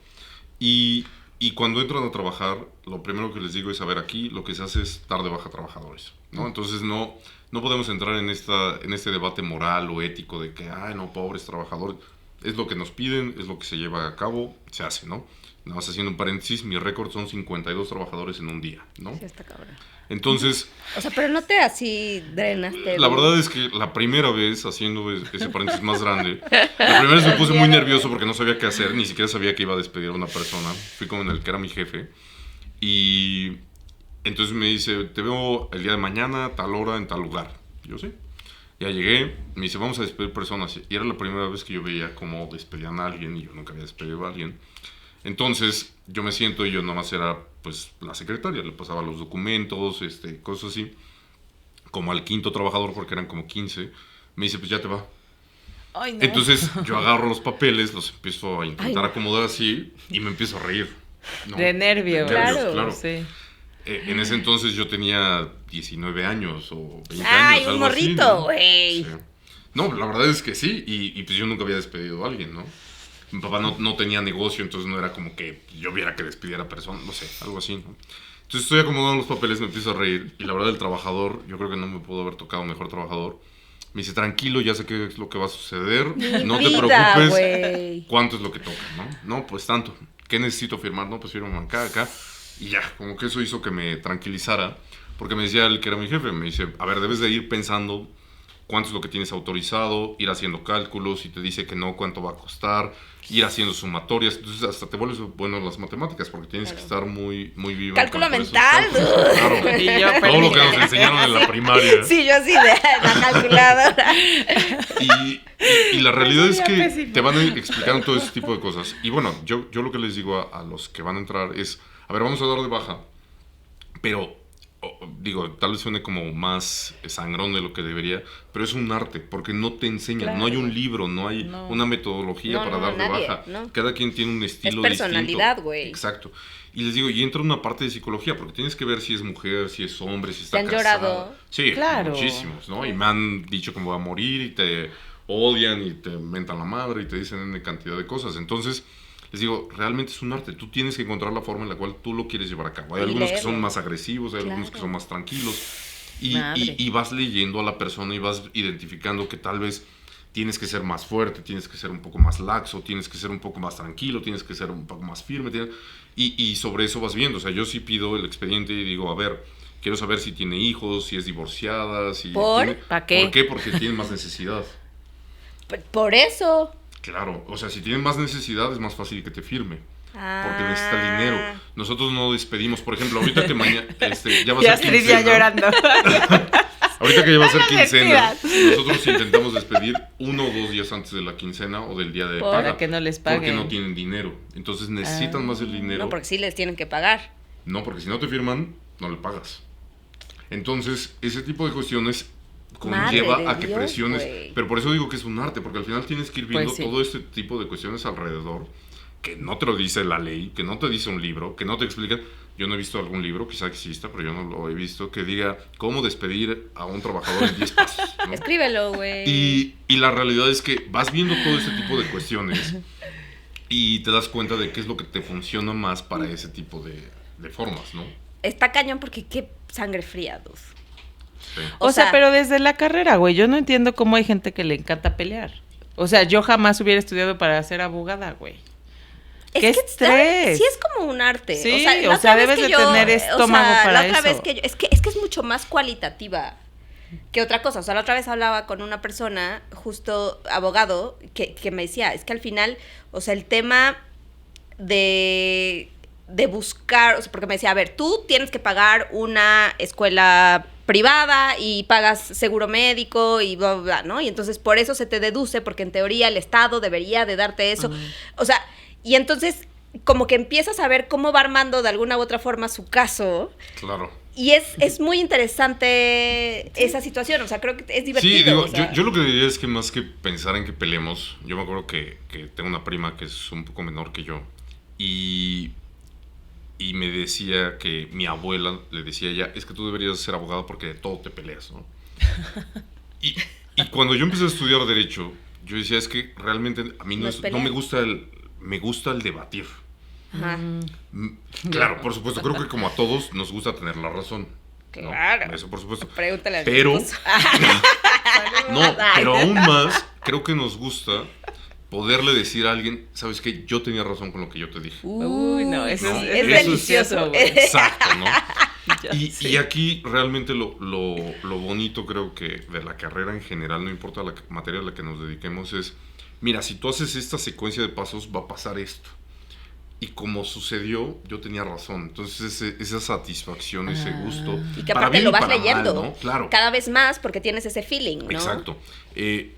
Y cuando entran a trabajar, lo primero que les digo es, a ver, aquí lo que se hace es dar de baja a trabajadores, ¿no? Entonces no podemos entrar en este debate moral o ético de que, ay, no, pobres trabajadores. Es lo que nos piden, es lo que se lleva a cabo, se hace, ¿no? Nada más haciendo un paréntesis, mi récord son 52 trabajadores en un día, ¿no? Sí, está cabrón. Entonces... O sea, pero no te así drenaste. La verdad es que la primera vez, haciendo ese paréntesis más grande, la primera vez me puse muy nervioso porque no sabía qué hacer, ni siquiera sabía que iba a despedir a una persona. Fui con el que era mi jefe y entonces me dice, te veo el día de mañana, tal hora, en tal lugar. Yo sí. Ya llegué, me dice, vamos a despedir personas. Y era la primera vez que yo veía cómo despedían a alguien y yo nunca había despedido a alguien. Entonces yo me siento y yo nomás era pues la secretaria, le pasaba los documentos, cosas así. Como al quinto trabajador, porque eran como 15, me dice, pues ya te va. Ay, no. Entonces yo agarro los papeles, los empiezo a intentar acomodar así y me empiezo a reír, ¿no? De nervios. Claro. Sí. En ese entonces yo tenía 19 años o 20 años. ¡Ay, un morrito, güey! ¿no? Sí. No, la verdad es que sí, y pues yo nunca había despedido a alguien, ¿no? Mi papá no tenía negocio, entonces no era como que yo viera que despidiera a personas, no sé, algo así, ¿no? Entonces estoy acomodando los papeles, me empiezo a reír, y la verdad el trabajador, yo creo que no me pudo haber tocado mejor trabajador. Me dice, tranquilo, ya sé qué es lo que va a suceder, no te preocupes, wey. ¿Cuánto es lo que toca, no? No, pues tanto. ¿Qué necesito firmar? No, pues firmo acá. Y ya, como que eso hizo que me tranquilizara, porque me decía el que era mi jefe, me dice, a ver, debes de ir pensando cuánto es lo que tienes autorizado, ir haciendo cálculos, y te dice que no, cuánto va a costar, ir haciendo sumatorias, entonces hasta te vuelves bueno en las matemáticas, porque tienes que estar muy viva. Cálculo mental. Claro. Y yo, todo lo que nos enseñaron en la primaria. Sí, yo así de la calculadora. Y la realidad es que te van explicando todo ese tipo de cosas. Y bueno, yo lo que les digo a los que van a entrar es, a ver, vamos a dar de baja, pero... digo, tal vez suene como más sangrón de lo que debería, pero es un arte, porque no te enseñan, claro. No hay un libro, no hay una metodología para dar de baja. No. Cada quien tiene un estilo distinto. Es personalidad, güey. Exacto. Y les digo, y entra una parte de psicología, porque tienes que ver si es mujer, si es hombre, si está casado. ¿Te han llorado? Sí, claro. Muchísimos, ¿no? Y me han dicho que me voy a morir, y te odian, y te mentan la madre, y te dicen una cantidad de cosas. Entonces... les digo, realmente es un arte. Tú tienes que encontrar la forma en la cual tú lo quieres llevar a cabo. Hay algunos que son más agresivos, hay algunos que son más tranquilos. Y vas leyendo a la persona y vas identificando que tal vez tienes que ser más fuerte, tienes que ser un poco más laxo, tienes que ser un poco más tranquilo, tienes que ser un poco más firme. Y sobre eso vas viendo. O sea, yo sí pido el expediente y digo, a ver, quiero saber si tiene hijos, si es divorciada, si... ¿Para qué? ¿Por qué? Porque tiene más necesidad. Por eso... Claro, o sea, si tienen más necesidad es más fácil que te firme. Porque necesita el dinero. Nosotros no despedimos, por ejemplo, ahorita que mañana ya va a ser quincena. Llorando. Ahorita que ya va a ser quincena, nosotros intentamos despedir 1 o 2 días antes de la quincena o del día de paga. Para que no les paguen. Porque no tienen dinero. Entonces necesitan más el dinero. No, porque sí les tienen que pagar. No, porque si no te firman, no le pagas. Entonces, ese tipo de cuestiones conlleva a que presiones, pero por eso digo que es un arte, porque al final tienes que ir viendo todo este tipo de cuestiones alrededor que no te lo dice la ley, que no te dice un libro, que no te explica. Yo no he visto algún libro, quizá exista, pero yo no lo he visto, que diga cómo despedir a un trabajador en 10 pasos, ¿no? Escríbelo, güey. Y la realidad es que vas viendo todo este tipo de cuestiones y te das cuenta de qué es lo que te funciona más para ese tipo de formas, ¿no? Está cañón porque qué sangre fría, dude. Sí. O sea, pero desde la carrera, güey, yo no entiendo cómo hay gente que le encanta pelear. O sea, yo jamás hubiera estudiado para ser abogada, güey. ¡Qué estrés! Sí, es como un arte. Sí, o sea debes de tener estómago para la otra eso. vez que es que es mucho más cualitativa que otra cosa. O sea, la otra vez hablaba con una persona, justo abogado, que me decía, es que al final, o sea, el tema de buscar, o sea, porque me decía, a ver, tú tienes que pagar una escuela privada y pagas seguro médico y bla, bla, bla, ¿no? Y entonces por eso se te deduce, porque en teoría el Estado debería de darte eso. O sea, y entonces como que empiezas a ver cómo va armando de alguna u otra forma su caso. Claro. Y es muy interesante esa situación, o sea, creo que es divertido. Sí, digo, o sea. yo lo que diría es que más que pensar en que peleemos, yo me acuerdo que tengo una prima que es un poco menor que yo y me decía que mi abuela le decía a ella, es que tú deberías ser abogado porque de todo te peleas, ¿no? y cuando yo empecé a estudiar Derecho, yo decía, es que realmente a mí no me gusta me gusta el debatir. Ajá. Claro, por supuesto, creo que como a todos nos gusta tener la razón. Claro. ¿no? Eso por supuesto. Pregúntale a mi Pero, esposo. no, pero aún más, creo que nos gusta poderle decir a alguien, ¿sabes qué? Yo tenía razón con lo que yo te dije. Uy, no, eso ¿no? es delicioso, güey. Exacto, ¿no? Sí. Y aquí realmente lo bonito creo que de la carrera en general, no importa la materia a la que nos dediquemos, es, mira, si tú haces esta secuencia de pasos, va a pasar esto. Y como sucedió, yo tenía razón. Entonces esa satisfacción, ese gusto. Y que para aparte bien lo y vas para leyendo mal, ¿no? Claro. cada vez más porque tienes ese feeling, ¿no? Exacto.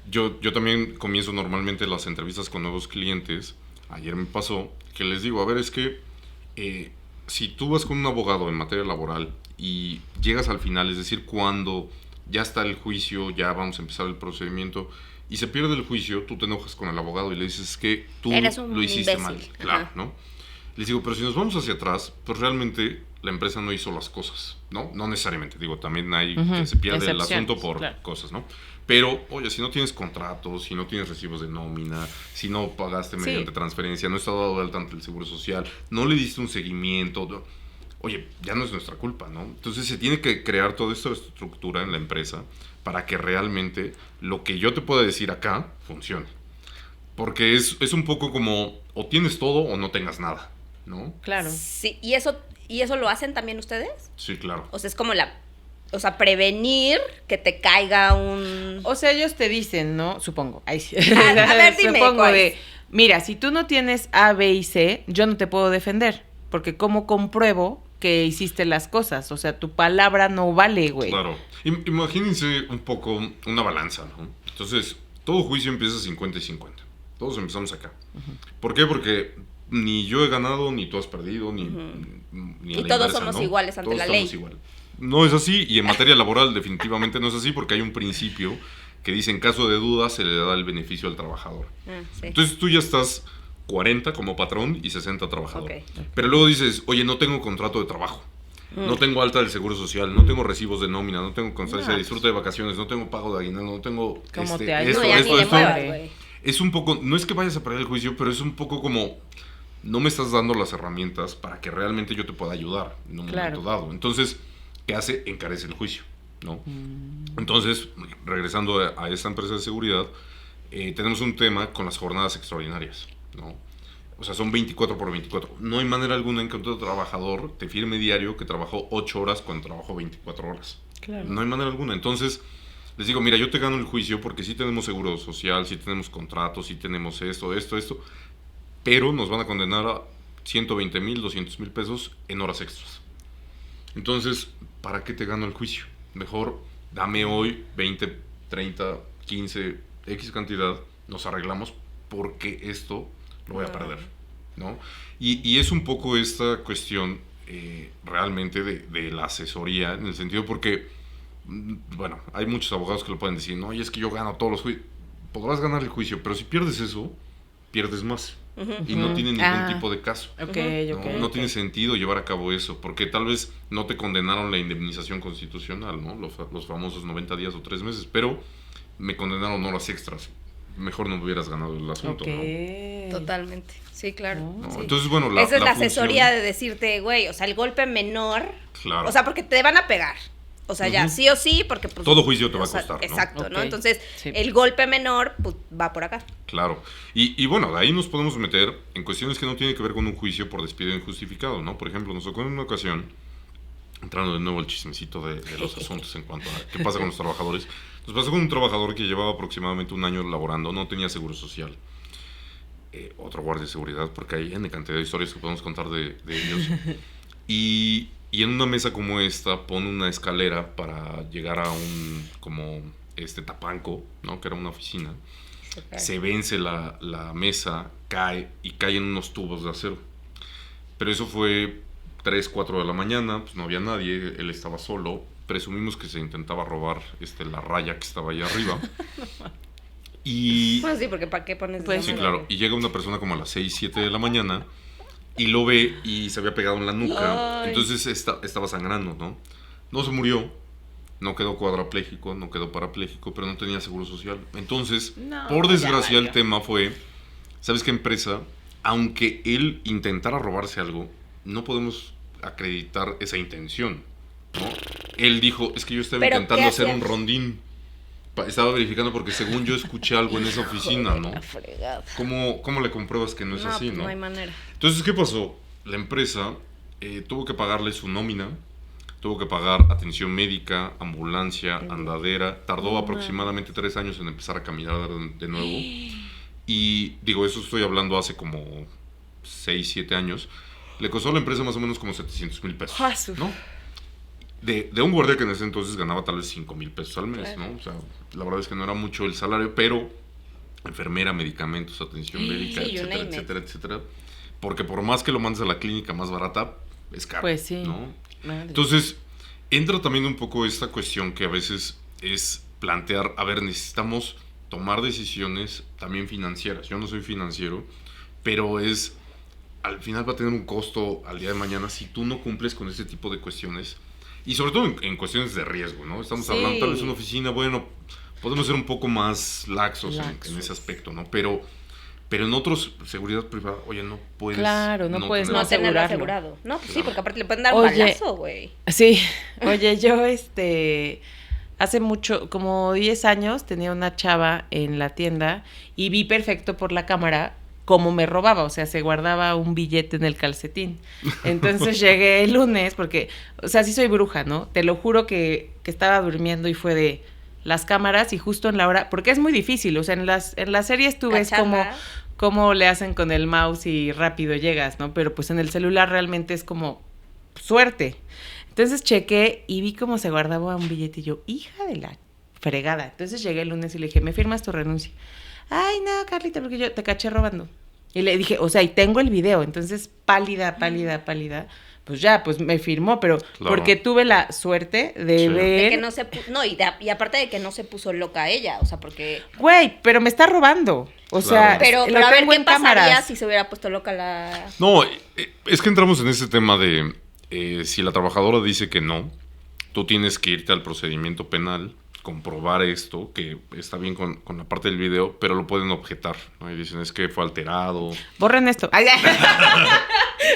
Yo también comienzo normalmente las entrevistas con nuevos clientes. Ayer me pasó que les digo, a ver, es que si tú vas con un abogado en materia laboral y llegas al final, es decir, cuando ya está el juicio, ya vamos a empezar el procedimiento y se pierde el juicio, tú te enojas con el abogado y le dices que tú lo hiciste imbécil. mal. Claro, Ajá. ¿no? Les digo, pero si nos vamos hacia atrás, pues realmente la empresa no hizo las cosas, ¿no? No necesariamente, digo, también hay que se pierde el asunto por cosas, ¿no? Pero, oye, si no tienes contratos, si no tienes recibos de nómina, si no pagaste mediante transferencia, no está dado de alta ante el Seguro Social, no le diste un seguimiento, oye, ya no es nuestra culpa, ¿no? Entonces se tiene que crear toda esta estructura en la empresa para que realmente lo que yo te pueda decir acá funcione. Porque es un poco como, o tienes todo o no tengas nada, ¿no? Claro. Sí, ¿y eso lo hacen también ustedes? Sí, claro. O sea, es como prevenir que te caiga un... O sea, ellos te dicen, ¿no? Supongo. Ahí sí. A ver, dime, Supongo ¿cuál? mira, si tú no tienes A, B y C, yo no te puedo defender. Porque ¿cómo compruebo que hiciste las cosas? O sea, tu palabra no vale, güey. Claro. Imagínense un poco una balanza, ¿no? Entonces, todo juicio empieza 50 y 50. Todos empezamos acá. ¿Por qué? Porque ni yo he ganado, ni tú has perdido, ni Y todos somos iguales ante la ley. Todos somos iguales. No es así, y en materia laboral definitivamente no es así, porque hay un principio que dice, en caso de duda, se le da el beneficio al trabajador. Sí. Entonces tú ya estás 40 como patrón y 60 trabajador. Okay. Pero luego dices, oye, no tengo contrato de trabajo. No tengo alta del Seguro Social, no tengo recibos de nómina, no tengo constancia de disfrute de vacaciones, no tengo pago de aguinaldo, no tengo ¿Cómo te esto, ayuda? esto, esto. Güey. Es un poco, no es que vayas a perder el juicio, pero es un poco como, no me estás dando las herramientas para que realmente yo te pueda ayudar en un momento dado. Entonces, ¿qué hace? Encarece el juicio, ¿no? Entonces, regresando a esta empresa de seguridad, tenemos un tema con las jornadas extraordinarias, ¿no? O sea, son 24 por 24. No hay manera alguna en que otro trabajador te firme diario que trabajó 8 horas cuando trabajó 24 horas. Claro. No hay manera alguna. Entonces, les digo, mira, yo te gano el juicio porque sí tenemos seguro social, sí tenemos contratos, sí tenemos esto, pero nos van a condenar a 120,000, 200,000 pesos en horas extras. Entonces, ¿para qué te gano el juicio? Mejor dame hoy 20, 30, 15, X cantidad, nos arreglamos porque esto lo voy a perder, ¿no? Y es un poco esta cuestión realmente de la asesoría, en el sentido porque, bueno, hay muchos abogados que lo pueden decir, no, y es que yo gano todos los juicios. Podrás ganar el juicio, pero si pierdes eso, pierdes más, y no tiene ningún tipo de caso. No tiene sentido llevar a cabo eso, porque tal vez no te condenaron la indemnización constitucional, ¿no? Los famosos 90 días o 3 meses, pero me condenaron horas extras. Mejor no hubieras ganado el asunto, ¿no? Totalmente, sí, claro. No, sí. Entonces, bueno, esa es la asesoría de decirte, güey, o sea, el golpe menor, claro. O sea, porque te van a pegar. O sea, ya, sí o sí, porque... Pues, todo juicio te va a costar, ¿no? Exacto, ¿no? Entonces, el golpe menor pues, va por acá. Claro. Y bueno, de ahí nos podemos meter en cuestiones que no tienen que ver con un juicio por despido injustificado, ¿no? Por ejemplo, nos tocó en una ocasión, entrando de nuevo al chismecito de los asuntos en cuanto a qué pasa con los trabajadores, nos pasó con un trabajador que llevaba aproximadamente 1 año laborando, no tenía seguro social. Otro guardia de seguridad, porque hay N cantidad de historias que podemos contar de ellos. Y en una mesa como esta pone una escalera para llegar a un como tapanco, ¿no? Que era una oficina. Okay. Se vence la mesa, cae en unos tubos de acero. Pero eso fue 3, 4 de la mañana, pues no había nadie, él estaba solo. Presumimos que se intentaba robar la raya que estaba ahí arriba. Y bueno, sí, porque ¿para qué pones pues, sí, claro. Y llega una persona como a las 6, 7 de la mañana y lo ve y se había pegado en la nuca. Ay. Entonces estaba sangrando, ¿no? No se murió, no quedó cuadrapléjico, no quedó parapléjico, pero no tenía seguro social. Entonces, por desgracia, el tema fue, ¿sabes qué empresa? Aunque él intentara robarse algo, no podemos acreditar esa intención, ¿no? Él dijo, es que yo estaba intentando hacer un rondín. Estaba verificando porque según yo escuché algo en esa oficina, ¿no? ¿Cómo le compruebas que no es así, no? No hay manera. Entonces, ¿qué pasó? La empresa tuvo que pagarle su nómina, tuvo que pagar atención médica, ambulancia, andadera. Tardó aproximadamente 3 años en empezar a caminar de nuevo. Y digo, eso estoy hablando hace como 6, 7 años. Le costó a la empresa más o menos como 700,000 pesos, ¿no? De un guardia que en ese entonces ganaba tal vez 5,000 pesos al mes, ¿no? O sea, la verdad es que no era mucho el salario, pero enfermera, medicamentos, atención médica, etcétera. Porque por más que lo mandes a la clínica más barata, es caro, pues sí, ¿no? Entonces, entra también un poco esta cuestión que a veces es plantear, a ver, necesitamos tomar decisiones también financieras. Yo no soy financiero, pero al final va a tener un costo al día de mañana si tú no cumples con este tipo de cuestiones. Y sobre todo en cuestiones de riesgo, ¿no? Estamos hablando tal vez de una oficina, bueno, podemos ser un poco más laxos. En ese aspecto, ¿no? Pero en otros, seguridad privada, oye, no puedes... Claro, no puedes no tenerlo asegurado. No, pues sí, porque aparte le pueden dar un balazo, güey. Sí, oye, yo hace mucho, como 10 años, tenía una chava en la tienda y vi perfecto por la cámara cómo me robaba, o sea, se guardaba un billete en el calcetín. Entonces llegué el lunes, porque, o sea, sí soy bruja, ¿no? Te lo juro que estaba durmiendo y fue de las cámaras y justo en la hora, porque es muy difícil, o sea, en las series tú ves cómo le hacen con el mouse y rápido llegas, ¿no? Pero pues en el celular realmente es como suerte. Entonces chequé y vi cómo se guardaba un billete y yo, hija de la fregada. Entonces llegué el lunes y le dije, ¿me firmas tu renuncia? Ay, no, Carlita, porque yo te caché robando. Y le dije, o sea, y tengo el video. Entonces, pálida, pues ya, pues me firmó, pero porque tuve la suerte de ver... De que no se y aparte de que no se puso loca ella, o sea, porque... Güey, pero me está robando. O sea, pero a ver, ¿qué pasaría si se hubiera puesto loca la...? No, es que entramos en ese tema de si la trabajadora dice que no, tú tienes que irte al procedimiento penal, comprobar esto, que está bien con la parte del video, pero lo pueden objetar, ¿no? Y dicen, es que fue alterado. Borren esto.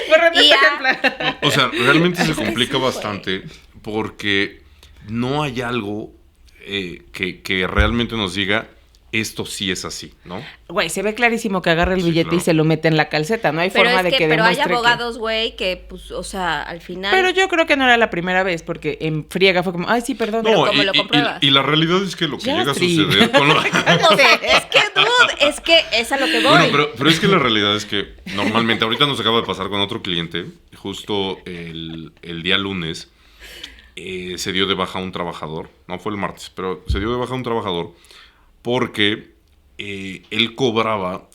Borren este ejemplo. O sea, realmente se complica bastante porque no hay algo que realmente nos diga esto sí es así, ¿no? Güey, se ve clarísimo que agarra el billete y se lo mete en la calceta, no hay forma de que pero demuestre hay abogados, güey, que pues, o sea, al final... Pero yo creo que no era la primera vez, porque en friega fue como, ay, sí, perdón. No, pero ¿cómo lo compruebas? Y la realidad es que lo que llega a suceder con o sea, es que es a lo que voy. Bueno, pero es que la realidad es que normalmente, ahorita nos acaba de pasar con otro cliente, justo el día lunes, se dio de baja un trabajador, no fue el martes, pero se dio de baja un trabajador porque él cobraba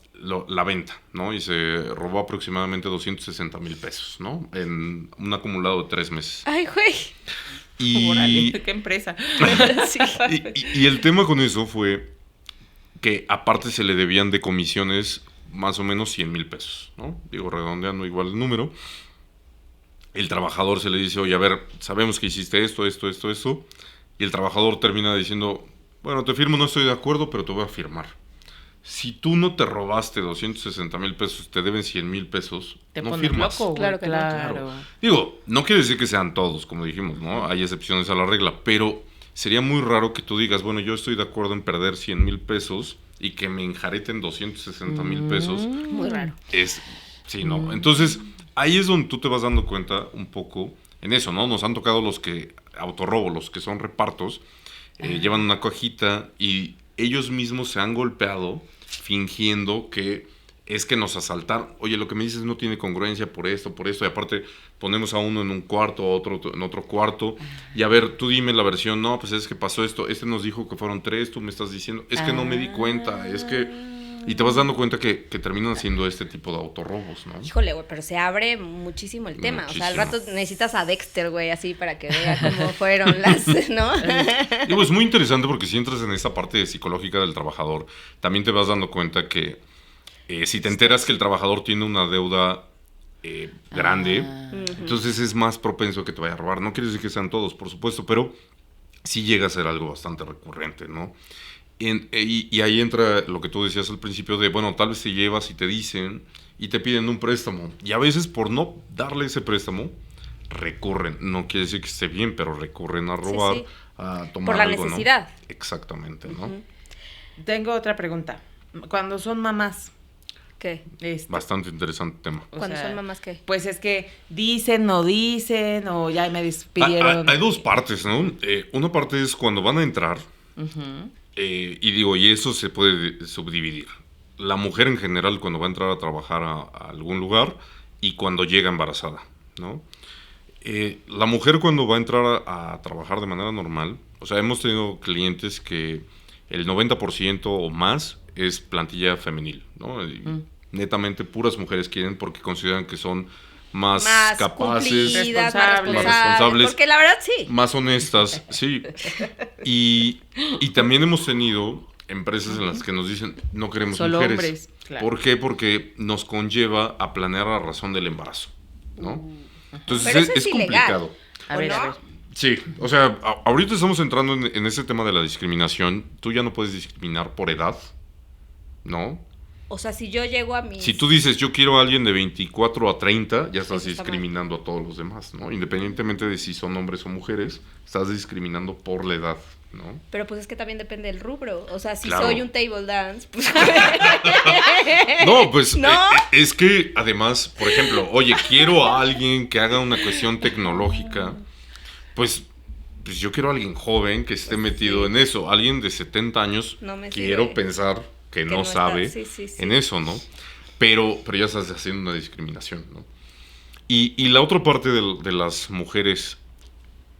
la venta, ¿no? Y se robó aproximadamente 260,000 pesos, ¿no? En un acumulado de 3 meses. Ay, güey. Y... ¿Qué empresa? Sí. y el tema con eso fue que aparte se le debían de comisiones más o menos 100,000 pesos, ¿no? Digo, redondeando igual el número. El trabajador se le dice, oye, a ver, sabemos que hiciste esto. Y el trabajador termina diciendo, bueno, te firmo, no estoy de acuerdo, pero te voy a firmar. Si tú no te robaste 260,000 pesos, te deben 100,000 pesos, Te no pones firmas. loco, Claro que no. claro. Digo, no quiere decir que sean todos, como dijimos, ¿no? Hay excepciones a la regla, pero sería muy raro que tú digas, bueno, yo estoy de acuerdo en perder 100,000 pesos y que me enjareten 260,000 pesos. Muy raro. Sí, no. Entonces, ahí es donde tú te vas dando cuenta un poco en eso, ¿no? Nos han tocado los que autorrobo, los que son repartos, llevan una cajita y ellos mismos se han golpeado fingiendo que es que nos asaltaron. Oye, lo que me dices no tiene congruencia por esto, y aparte ponemos a uno en un cuarto, a otro en otro cuarto, y a ver, tú dime la versión, no, pues es que pasó esto, este nos dijo que fueron 3, tú me estás diciendo, es que no me di cuenta, es que... Y te vas dando cuenta que terminan haciendo este tipo de autorrobos, ¿no? Híjole, güey, pero se abre muchísimo el tema. Muchísimo. O sea, al rato necesitas a Dexter, güey, así para que vea cómo fueron las, ¿no? Digo, es muy interesante porque si entras en esta parte psicológica del trabajador, también te vas dando cuenta que si te enteras que el trabajador tiene una deuda grande, entonces es más propenso a que te vaya a robar. No quiere decir que sean todos, por supuesto, pero sí llega a ser algo bastante recurrente, ¿no? Y ahí entra lo que tú decías al principio de, bueno, tal vez te llevas y te dicen y te piden un préstamo. Y a veces por no darle ese préstamo, recurren. No quiere decir que esté bien, pero recurren a robar, Sí. a tomar Por la algo, necesidad. ¿no? Exactamente, ¿no? Tengo otra pregunta. Cuando son mamás, ¿Qué? Bastante interesante tema. o ¿Cuándo sea, son mamás qué? Pues es que dicen, no dicen, o ya me despidieron. Hay dos partes, ¿no? Una parte es cuando van a entrar, Ujú. y digo, y eso se puede subdividir. La mujer en general cuando va a entrar a trabajar a algún lugar y cuando llega embarazada, ¿no? La mujer cuando va a entrar a trabajar de manera normal, o sea, hemos tenido clientes que el 90% o más es plantilla femenil, ¿no? Y netamente puras mujeres quieren porque consideran que son más capaces, cumplidas, responsables. más Más responsables. Porque la verdad sí. más honestas, sí. Y también hemos tenido empresas en las que nos dicen, no queremos Solo mujeres. hombres, claro. ¿Por qué? Porque nos conlleva a planear la razón del embarazo, ¿no? Entonces Pero eso es es ilegal. complicado. A ¿O ver, no? a ver. Sí, o sea, ahorita estamos entrando en ese tema de la discriminación. Tú ya no puedes discriminar por edad, ¿no? O sea, si yo llego a mis... Si tú dices, yo quiero a alguien de 24 a 30, ya estás Eso está discriminando a todos los demás, ¿no? Independientemente de si son hombres o mujeres, estás discriminando por la edad, ¿no? Pero pues es que también depende del rubro. O sea, si Claro. soy un table dance, pues... No, pues ¿No? es que además, por ejemplo, oye, quiero a alguien que haga una cuestión tecnológica, pues yo quiero a alguien joven que esté metido en eso. Alguien de 70 años, No me quiero sirve. pensar que no no está- sabe sí. en eso, ¿no? Pero ya estás haciendo una discriminación, ¿no? Y la otra parte de las mujeres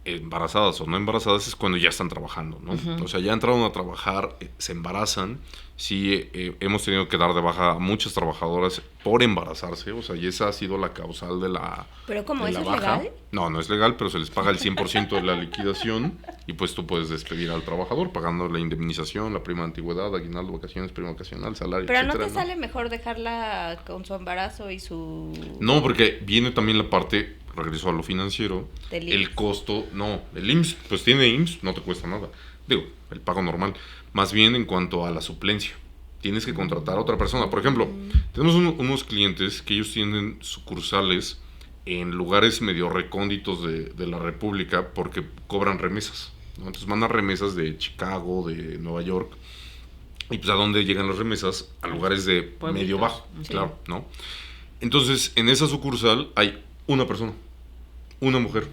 embarazadas o no embarazadas es cuando ya están trabajando, ¿no? O sea, ya entraron a trabajar, se embarazan. Sí, hemos tenido que dar de baja a muchas trabajadoras por embarazarse, o sea, y esa ha sido la causal de la Pero ¿cómo? de ¿Eso la es baja. legal? No, no es legal, pero se les paga el 100% de la liquidación y pues tú puedes despedir al trabajador pagando la indemnización, la prima de antigüedad, aguinaldo, vacaciones, prima vacacional, salario, Pero ¿no etcétera, te sale mejor dejarla con su embarazo y su... No, porque viene también la parte, regreso a lo financiero, Del el IMSS. costo, no, el IMSS, pues tiene IMSS, no te cuesta nada. Digo, el pago normal. Más bien en cuanto a la suplencia. Tienes que contratar a otra persona. Por ejemplo, tenemos unos clientes que ellos tienen sucursales en lugares medio recónditos de la República porque cobran remesas, ¿no? Entonces mandan remesas de Chicago, de Nueva York. Y pues a dónde llegan las remesas? A lugares de Pueblitos. medio bajo, Sí. claro, ¿no? Entonces, en esa sucursal hay una persona, una mujer.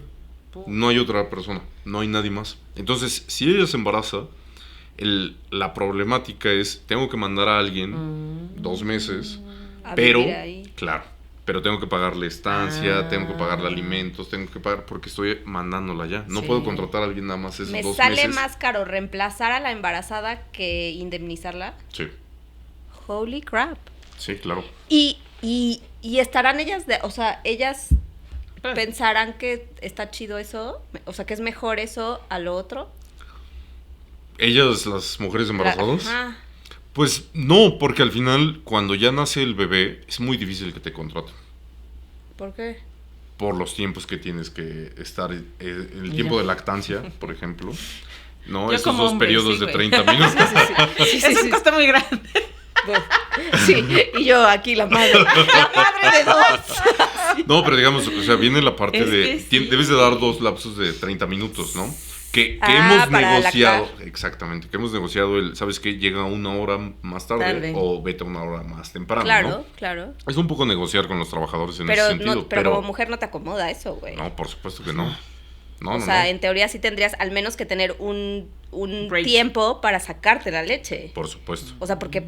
No hay otra persona, no hay nadie más. Entonces, si ella se embaraza, la problemática es, tengo que mandar a alguien 2 meses, a pero, vivir ahí. claro, pero tengo que pagarle estancia, Ah. tengo que pagarle alimentos, tengo que pagar, porque estoy mandándola ya. No Sí. puedo contratar a alguien nada más esos ¿Me 2 sale meses. más caro reemplazar a la embarazada que indemnizarla? Sí, Holy crap. sí, claro. Y estarán ellas, o sea, ellas Pues, pensarán que está chido eso, o sea, que es mejor eso a lo otro. Ellas, las mujeres embarazadas, Ajá. Pues no, porque al final, cuando ya nace el bebé, es muy difícil que te contraten. ¿Por qué? Por los tiempos que tienes que estar, el tiempo Ya. de lactancia, por ejemplo. ¿No? Yo Esos como 2 hombre, periodos sí, de güey. 30 minutos. Sí, Eso es costo muy grande. Sí, y yo aquí la madre de dos. No, pero digamos, o sea, viene la parte Es de... que sí. Debes de dar 2 lapsos de 30 minutos, ¿no? Que Ah, hemos para negociado... lactar. Exactamente, que hemos negociado el... ¿Sabes qué? Llega 1 hora más tarde, Tarde. o vete 1 hora más temprano, Claro, ¿no? claro. Es un poco negociar con los trabajadores en Pero, ese sentido. no, pero como mujer no te acomoda eso, güey. No, por supuesto que no. No, o no, sea, no. en teoría sí tendrías al menos que tener un Break. tiempo para sacarte la leche. Por supuesto. O sea, porque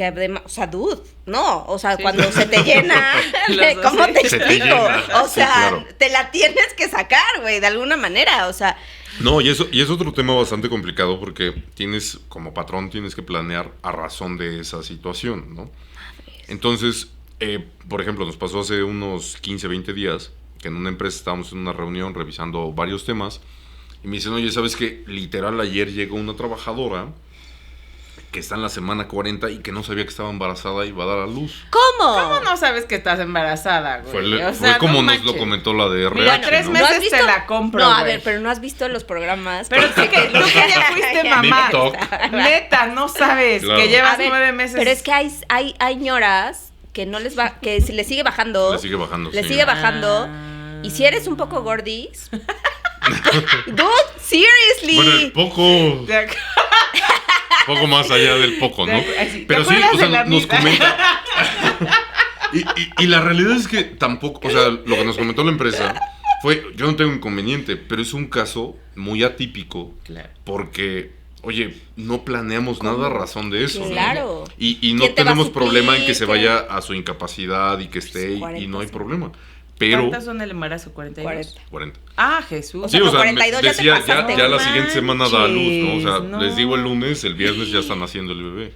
además, o sea, dude, no, o sea, Sí. cuando se te llena, Los dos, ¿cómo sí. te Se te explico? llena, O sí, sea, claro. te la tienes que sacar, güey, de alguna manera, o sea, No, y es otro tema bastante complicado porque tienes, como patrón, tienes que planear a razón de esa situación, ¿no? Entonces, por ejemplo, nos pasó hace unos 15, 20 días que en una empresa estábamos en una reunión revisando varios temas y me dicen, oye, ¿sabes qué? Literal, ayer llegó una trabajadora que está en la semana 40 y que no sabía que estaba embarazada y va a dar a luz. ¿cómo? ¿Cómo no sabes que estás embarazada, güey? Fue como no nos lo manches. comentó la de RH, Mira, 3 ¿no? ¿No has meses visto? te la compro, No, a güey. ver, pero no has visto los programas. Pero tú que ya fuiste mamá. TikTok. Neta, no sabes Claro. que llevas A ver, 9 meses. Pero es que hay ñoras que no les va, que se les sigue bajando. Le sigue bajando, Le sí. sigue bajando. Ah. Y si eres un poco gordis. Dude, seriously. Bueno, el poco... De ac- Poco más allá del poco, ¿no? Así, ¿te Pero sí, acuerdas o sea, de la nos amiga? comenta. Y la realidad es que tampoco, o sea, lo que nos comentó la empresa fue, yo no tengo inconveniente, pero es un caso muy atípico Claro. porque, oye, no planeamos nada a razón de eso, ¿no? Claro. Y no ¿Quién te va a tenemos suplir? problema en que se ¿Qué? vaya a su incapacidad y que esté y 40, no hay sí. problema. Pero... ¿Cuántas son el embarazo? ¿42? 40. 40. Ah, Jesús. O sea, Sí, o con sea, 42 ya te decía, pasaste. ya No la siguiente semana da a luz, ¿no? O sea, manches, no. les digo el lunes, el viernes ya están haciendo el bebé.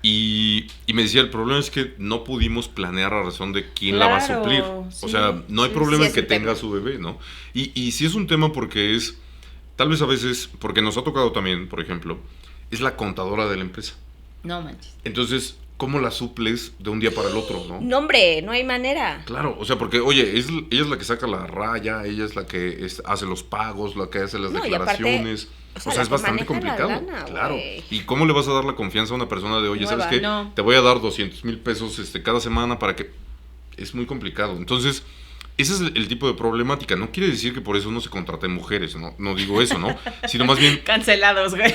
Y me decía, el problema es que no pudimos planear a razón de quién la va a Claro, suplir. sí, O sea, no hay sí, problema sí en que es un tema. tenga su bebé, ¿no? Y sí es un tema porque es, tal vez a veces, porque nos ha tocado también, por ejemplo, es la contadora de la empresa. No manches. Entonces, ¿cómo la suples de un día para el otro, no? No, hombre, no hay manera. Claro, o sea, porque, oye, ella es la que saca la raya, ella es la que hace los pagos, la que hace las No, y aparte, declaraciones. o O sea, sea, la es que bastante maneja la complicado. lana, Claro. güey. ¿Y cómo le vas a dar la confianza a una persona de, oye, Nueva, ¿sabes qué? no. Te voy a dar 200,000 pesos cada semana para que... Es muy complicado. Entonces, ese es el tipo de problemática. No quiere decir que por eso no se contraten mujeres, no digo eso, ¿no? Sino más bien... Cancelados, güey.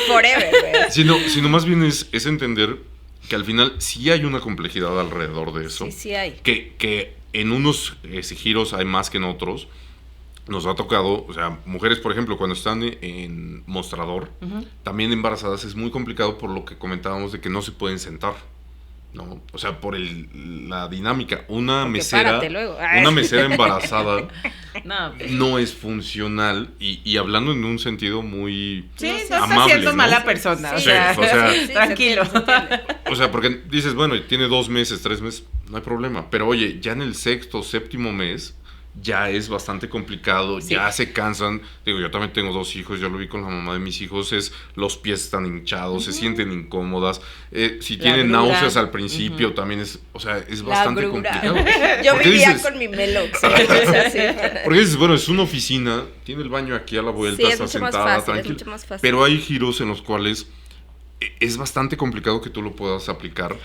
Forever, güey. Sino más bien es entender que al final sí hay una complejidad alrededor de eso. Sí, sí hay. Que en unos giros hay más que en otros. Nos ha tocado, o sea, mujeres, por ejemplo, cuando están en mostrador, Ujú. también embarazadas, es muy complicado por lo que comentábamos de que no se pueden sentar, ¿no? O sea, por la dinámica. Una Porque mesera, párate luego. una mesera embarazada No, pues. no es funcional y hablando en un sentido muy... Sí, no sé. estás Amable, siendo ¿no? mala persona. Sí, o sea, o sea, Sí, tranquilo. se entiende. O sea, porque dices, bueno, tiene 2 meses, 3 meses, no hay problema. Pero oye, ya en el 6º, 7º mes, ya es bastante complicado, Sí. ya se cansan. Digo, yo también tengo 2 hijos, yo lo vi con la mamá de mis hijos, los pies están hinchados, se sienten incómodas. Si La tienen grura. náuseas al principio, también es, o sea, es La bastante grura. complicado. Yo Porque vivía dices- con mi Melox. O sea, sí. Porque dices, bueno, es una oficina, tiene el baño aquí a la vuelta, Sí, es está mucho más sentada, fácil, es tranquila. mucho más fácil. Pero hay giros en los cuales es bastante complicado que tú lo puedas aplicar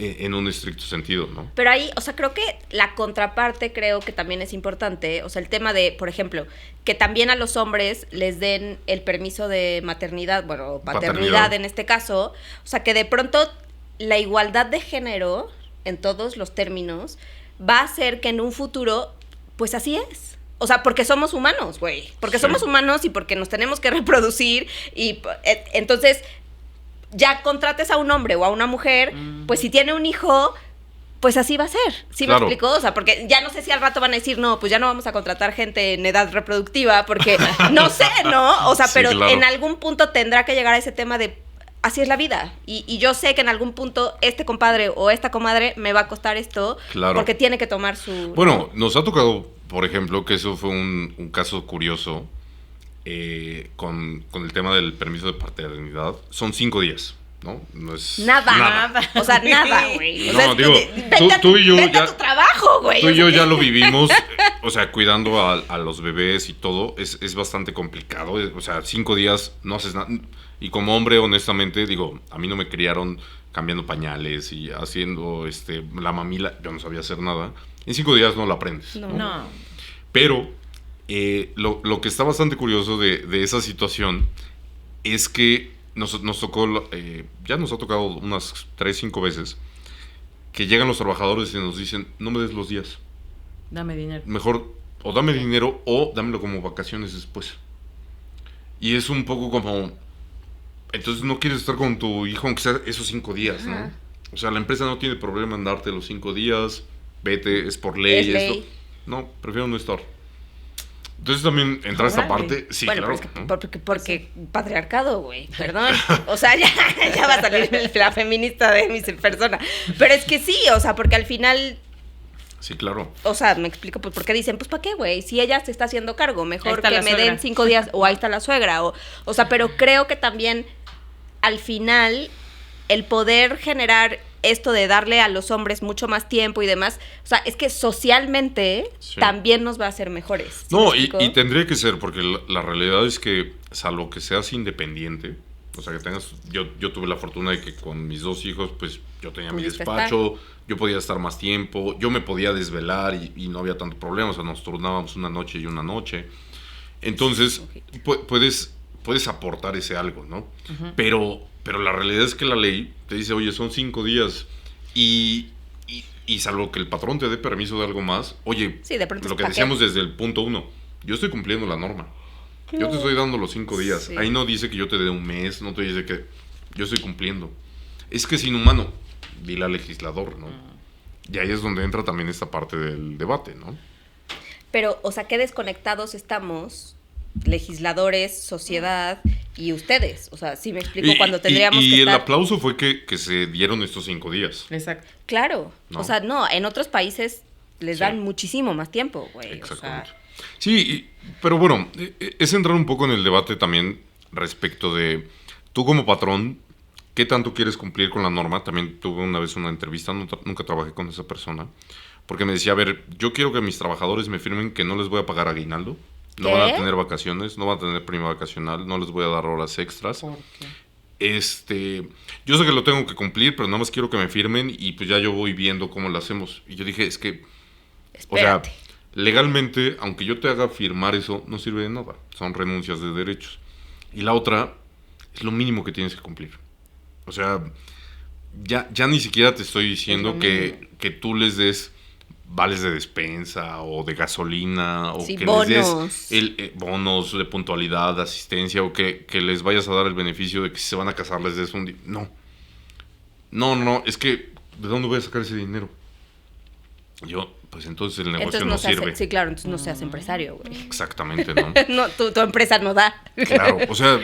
en un estricto sentido, ¿no? Pero ahí, o sea, creo que la contraparte creo que también es importante. O sea, el tema de, por ejemplo, que también a los hombres les den el permiso de maternidad, bueno, paternidad Paternidad. en este caso. O sea, que de pronto la igualdad de género, en todos los términos, va a hacer que en un futuro, pues así es. O sea, porque somos humanos, güey. Porque Sí. somos humanos y porque nos tenemos que reproducir. Y entonces, ya contrates a un hombre o a una mujer, pues si tiene un hijo, pues así va a ser. ¿Sí Claro. me explico? O sea, porque ya no sé si al rato van a decir, no, pues ya no vamos a contratar gente en edad reproductiva, porque no sé, ¿no? O sea, Sí, pero claro. en algún punto tendrá que llegar a ese tema de así es la vida. Y yo sé que en algún punto este compadre o esta comadre me va a costar esto, Claro. porque tiene que tomar su... Bueno, nos ha tocado, por ejemplo, que eso fue un caso curioso con el tema del permiso de paternidad. Son 5 días, ¿no? No es Nada. O sea, nada, güey. O sea, No, digo, vete tú y yo vete ya... a tu trabajo, güey. Tú y yo ya lo vivimos, o sea, cuidando a los bebés y todo, es bastante complicado. O sea, 5 días no haces nada. Y como hombre, honestamente, digo, a mí no me criaron cambiando pañales y haciendo la mamila. Yo no sabía hacer nada. En 5 días no la aprendes. No. Pero lo que está bastante curioso de esa situación es que nos tocó, ya nos ha tocado unas 3, 5 veces, que llegan los trabajadores y nos dicen, no me des los días. Dame dinero. Mejor o dame dinero o dámelo como vacaciones después. Y es un poco como, entonces no quieres estar con tu hijo aunque sea esos 5 días, ¿no? Ajá. O sea, la empresa no tiene problema en darte los 5 días, vete, es por ley, Es ley. esto. No, prefiero no estar. Entonces también entra esta Órale. parte, sí, Bueno, claro. pero es que, ¿no? porque patriarcado, güey, perdón. O sea, ya va a salir la feminista de mi persona. Pero es que sí, o sea, porque al final, Sí, claro. o sea, me explico, pues, ¿por qué dicen? Pues, ¿para qué, güey? Si ella se está haciendo cargo, Ahí mejor está que la me suegra. den 5 días, o ahí está la suegra, o sea, pero creo que también, al final, el poder generar esto de darle a los hombres mucho más tiempo y demás, o sea, es que socialmente Sí. también nos va a hacer mejores. ¿Sí No, me y explico? tendría que ser, porque la realidad es que, salvo que seas independiente, o sea, que tengas, yo tuve la fortuna de que con mis 2 hijos, pues yo tenía mi Pudiste despacho, yo podía estar más tiempo, yo me podía desvelar y no había tanto problema, o sea, nos turnábamos una noche y una noche. Entonces, puedes aportar ese algo, ¿no? Ujú. Pero la realidad es que la ley te dice, oye, son 5 días y salvo que el patrón te dé permiso de algo más, oye, Sí, de pronto lo es que pa' qué. decíamos desde el punto 1, yo estoy cumpliendo la norma. Yo te estoy dando los 5 días. Sí. Ahí no dice que yo te dé un mes, no te dice que yo estoy cumpliendo. Es que es inhumano, dile al legislador, ¿no? Y ahí es donde entra también esta parte del debate, ¿no? Pero, o sea, qué desconectados estamos, legisladores, sociedad y ustedes. O sea, sí me explico, cuando tendríamos y que el estar... aplauso fue que se dieron estos 5 días. Exacto. Claro. No. O sea, no, en otros países les Sí. dan muchísimo más tiempo, güey. O Exactamente. sea, Sí, pero bueno, es entrar un poco en el debate también respecto de tú como patrón, ¿qué tanto quieres cumplir con la norma? También tuve una vez una entrevista, nunca trabajé con esa persona, porque me decía, a ver, yo quiero que mis trabajadores me firmen que no les voy a pagar aguinaldo, no ¿Qué? van a tener vacaciones, no van a tener prima vacacional, no les voy a dar horas extras. ¿Por qué? Yo sé que lo tengo que cumplir, pero nada más quiero que me firmen y pues ya yo voy viendo cómo lo hacemos. Y yo dije, es que, o sea, espérate. legalmente, aunque yo te haga firmar eso, no sirve de nada. Son renuncias de derechos. Y la otra, es lo mínimo que tienes que cumplir. O sea, ya ni siquiera te estoy diciendo Es lo que tú les des vales de despensa o de gasolina o Sí, que bonos. les des bonos de puntualidad, de asistencia o que les vayas a dar el beneficio de que si se van a casar les des un... No, es que ¿de dónde voy a sacar ese dinero? Yo, pues entonces el negocio Entonces no no se sirve. hace, sí, claro, entonces no seas empresario, güey. Exactamente, ¿no? No, tu empresa no da. Claro, o sea,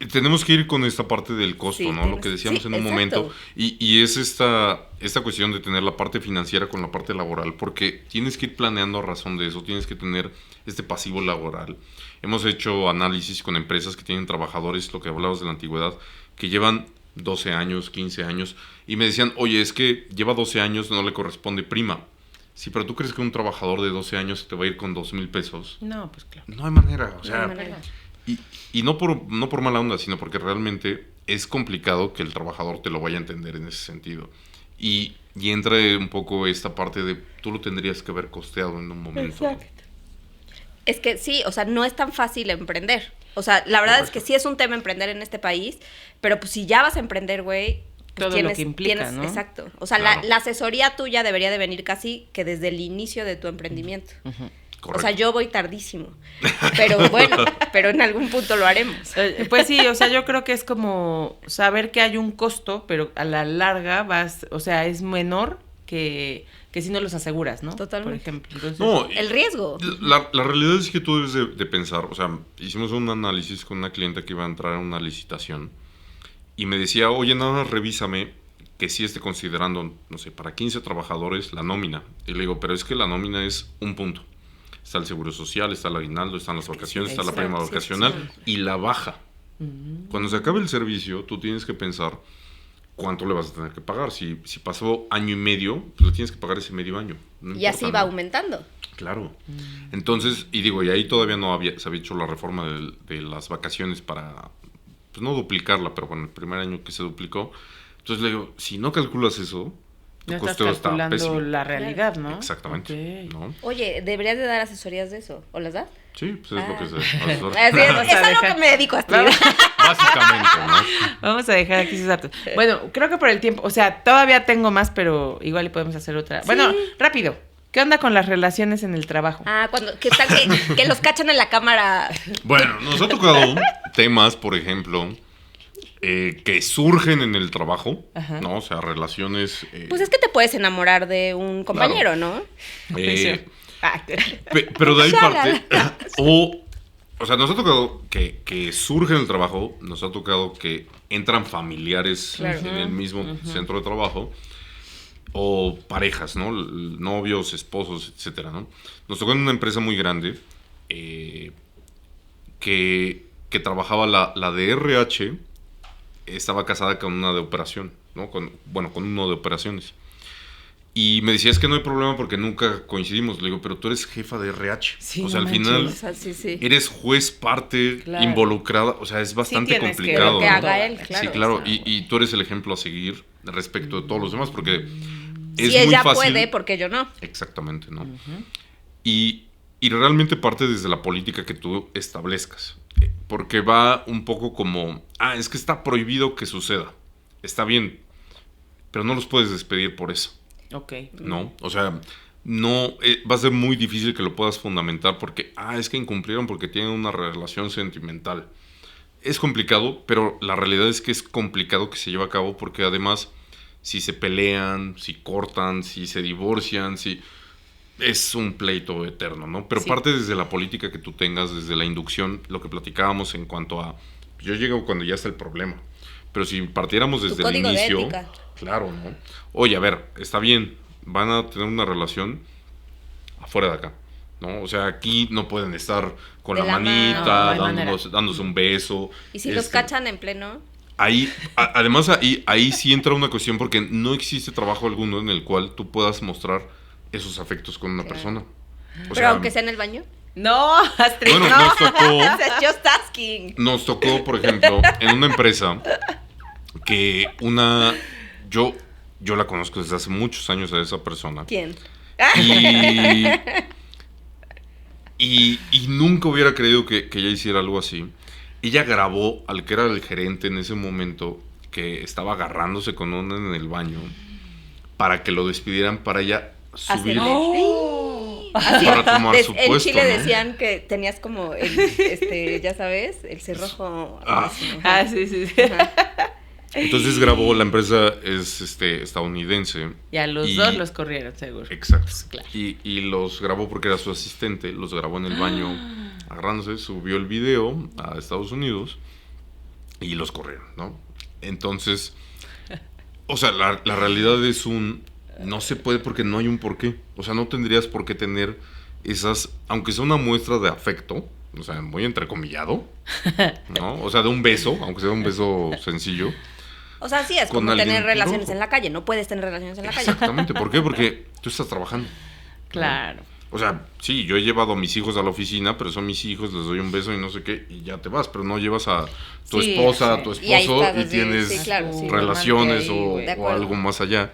tenemos que ir con esta parte del costo, Sí, ¿no? Lo que decíamos sí, en un exacto. momento. Y es esta cuestión de tener la parte financiera con la parte laboral, porque tienes que ir planeando a razón de eso, tienes que tener este pasivo laboral. Hemos hecho análisis con empresas que tienen trabajadores, lo que hablabas de la antigüedad, que llevan 12 años, 15 años, y me decían, oye, es que lleva 12 años, no le corresponde prima. Sí, pero ¿tú crees que un trabajador de 12 años te va a ir con 2,000 pesos? No, pues claro. No hay manera, o No sea... hay manera. Y no por mala onda, sino porque realmente es complicado que el trabajador te lo vaya a entender en ese sentido. Y entra un poco esta parte de tú lo tendrías que haber costeado en un momento. ¿no? Es que sí, o sea, no es tan fácil emprender. O sea, la verdad es que sí es un tema emprender en este país, pero pues si ya vas a emprender, güey, pues Todo lo que implica, ¿no? Exacto. O sea, Claro. la asesoría tuya debería de venir casi que desde el inicio de tu emprendimiento. Ujú. Correcto. O sea, yo voy tardísimo. Pero bueno, pero en algún punto lo haremos. Pues sí, o sea, yo creo que es como saber que hay un costo, pero a la larga o sea, es menor que si no los aseguras, ¿no? Totalmente. Por ejemplo. Entonces, No, El riesgo. la realidad es que tú debes de pensar, o sea, hicimos un análisis con una clienta que iba a entrar a una licitación y me decía, oye, nada más revísame que sí esté considerando, no sé, para 15 trabajadores la nómina. Y le digo, pero es que la nómina es un punto. Está el seguro social, está el aguinaldo, están las vacaciones, está la exacto, prima sí, vacacional sí. y la baja. Cuando se acabe el servicio, tú tienes que pensar ¿cuánto le vas a tener que pagar? Si pasó año y medio, pues le tienes que pagar ese medio año. No Y así importa, va ¿no? aumentando. Claro. Entonces, y digo, y ahí todavía se había hecho la reforma de las vacaciones para, pues no duplicarla, pero bueno, el primer año que se duplicó. Entonces le digo, si no calculas eso, tu No estás costeo está calculando pésimo. la realidad, ¿no? Exactamente. Ok. ¿No? Oye, deberías de dar asesorías de eso. ¿O las das? Sí, pues es lo que se Así asesora. es, Vamos es a a lo dejar- que me dedico a Vamos- estudiar. Básicamente, ¿no? Vamos a dejar aquí sus datos. Bueno, creo que por el tiempo, o sea, todavía tengo más, pero igual le podemos hacer otra. Sí. Bueno, rápido. ¿Qué onda con las relaciones en el trabajo? Que los cachan en la cámara. Bueno, nos ha tocado temas, por ejemplo, que surgen en el trabajo, Ajá. ¿no? O sea, relaciones... Pues es que te puedes enamorar de un compañero, ¿no? Ah, pero de ahí Shalala. parte... O sea, nos ha tocado que surge en el trabajo, nos ha tocado que entran familiares Claro. en el mismo centro de trabajo, o parejas, ¿no? Novios, esposos, etcétera, ¿no? Nos tocó en una empresa muy grande que trabajaba la de RH, estaba casada con una de operación, ¿no? Con uno de operaciones. Y me decía, es que no hay problema porque nunca coincidimos. Le digo, pero tú eres jefa de RH. Sí, o sea, no al final manches. O sea, sí. eres juez, parte, Claro. involucrada. O sea, es bastante tienes que- complicado. Lo que ¿no? haga él, claro. Sí, claro. o sea. Y tú eres el ejemplo a seguir respecto de todos los demás porque es Si muy ella fácil. puede, ¿por qué yo no? Exactamente, ¿no? Y realmente parte desde la política que tú establezcas. Porque va un poco como, es que está prohibido que suceda. Está bien, pero no los puedes despedir por eso, Ok. ¿no? O sea, no va a ser muy difícil que lo puedas fundamentar porque, es que incumplieron porque tienen una relación sentimental. Es complicado, pero la realidad es que es complicado que se lleve a cabo porque además, si se pelean, si cortan, si se divorcian, es un pleito eterno, ¿no? Pero Sí. parte desde la política que tú tengas, desde la inducción, lo que platicábamos en cuanto a... Yo llego cuando ya está el problema. Pero si partiéramos Tu desde el código de inicio... ética. Claro, ¿no? Oye, a ver, está bien, van a tener una relación afuera de acá, ¿no? O sea, aquí no pueden estar con De la la mano. manita, No, no hay dándose un beso. Y si los cachan en pleno. Ahí, además, ahí sí entra una cuestión porque no existe trabajo alguno en el cual tú puedas mostrar esos afectos con una Claro. persona. O Pero sea, aunque sea en el baño. No, Astrid, Bueno, no. nos tocó, Just asking. por ejemplo, en una empresa que yo la conozco desde hace muchos años a esa persona. ¿Quién? Y nunca hubiera creído que ella hiciera algo así. Ella grabó al que era el gerente en ese momento, que estaba agarrándose con uno en el baño, para que lo despidieran para ella subir. Así, Para tomar su en puesto, Chile ¿no? decían que tenías como ya sabes, el cerrojo. Ah. Sí. Ajá. Entonces grabó, la empresa es estadounidense. Y a los Y- dos los corrieron, seguro. Exacto. Claro. Y los grabó porque era su asistente, los grabó en el baño agarrándose, subió el video a Estados Unidos y los corrieron, ¿no? Entonces, o sea, la realidad es no se puede porque no hay un porqué. O sea, no tendrías por qué tener esas, aunque sea una muestra de afecto, o sea, muy entrecomillado, ¿no? O sea, de un beso, aunque sea un beso sencillo. O sea, sí, es Con como alguien tener relaciones rojo. en la calle. No puedes tener relaciones en la calle. Exactamente. ¿Por qué? Porque tú estás trabajando. Claro. O sea, sí, yo he llevado a mis hijos a la oficina, pero son mis hijos, les doy un beso y no sé qué, y ya te vas, pero no llevas a tu Sí, esposa, sí. a tu Y ahí esposo estás y así, tienes sí, claro, sí. relaciones Normalmente ahí, güey. De o acuerdo. algo más allá.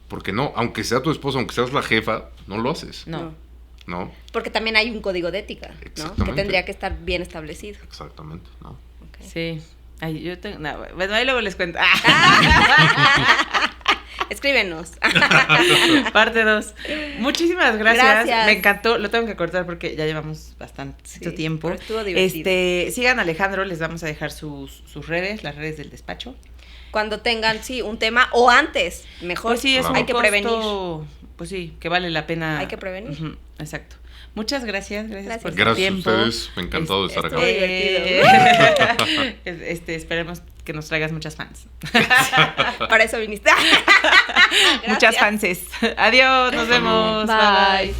Porque no, aunque sea tu esposa, aunque seas la jefa, no lo haces, No. ¿no? Porque también hay un código de ética, ¿no? Que Exactamente. tendría que estar bien establecido. Exactamente, ¿no? Ok. Sí. Ay, yo tengo. No, bueno, ahí luego les cuento. Escríbenos. Parte 2. Muchísimas gracias. Gracias. Me encantó. Lo tengo que cortar porque ya llevamos bastante Sí, tiempo. pero estuvo divertido. Sigan a Alejandro, les vamos a dejar sus redes, las redes del despacho. Cuando tengan, sí, un tema o antes, mejor. Pues sí, es Claro. un Hay que costo, prevenir. Pues sí, que vale la pena. Hay que prevenir. Ujú, exacto. Muchas gracias. Gracias. Por su Gracias tiempo. a ustedes, me ha encantado estar acá. Estuvo Esperemos que nos traigas muchas fans. Para eso viniste. Muchas fanses. Adiós, nos vemos. Bye.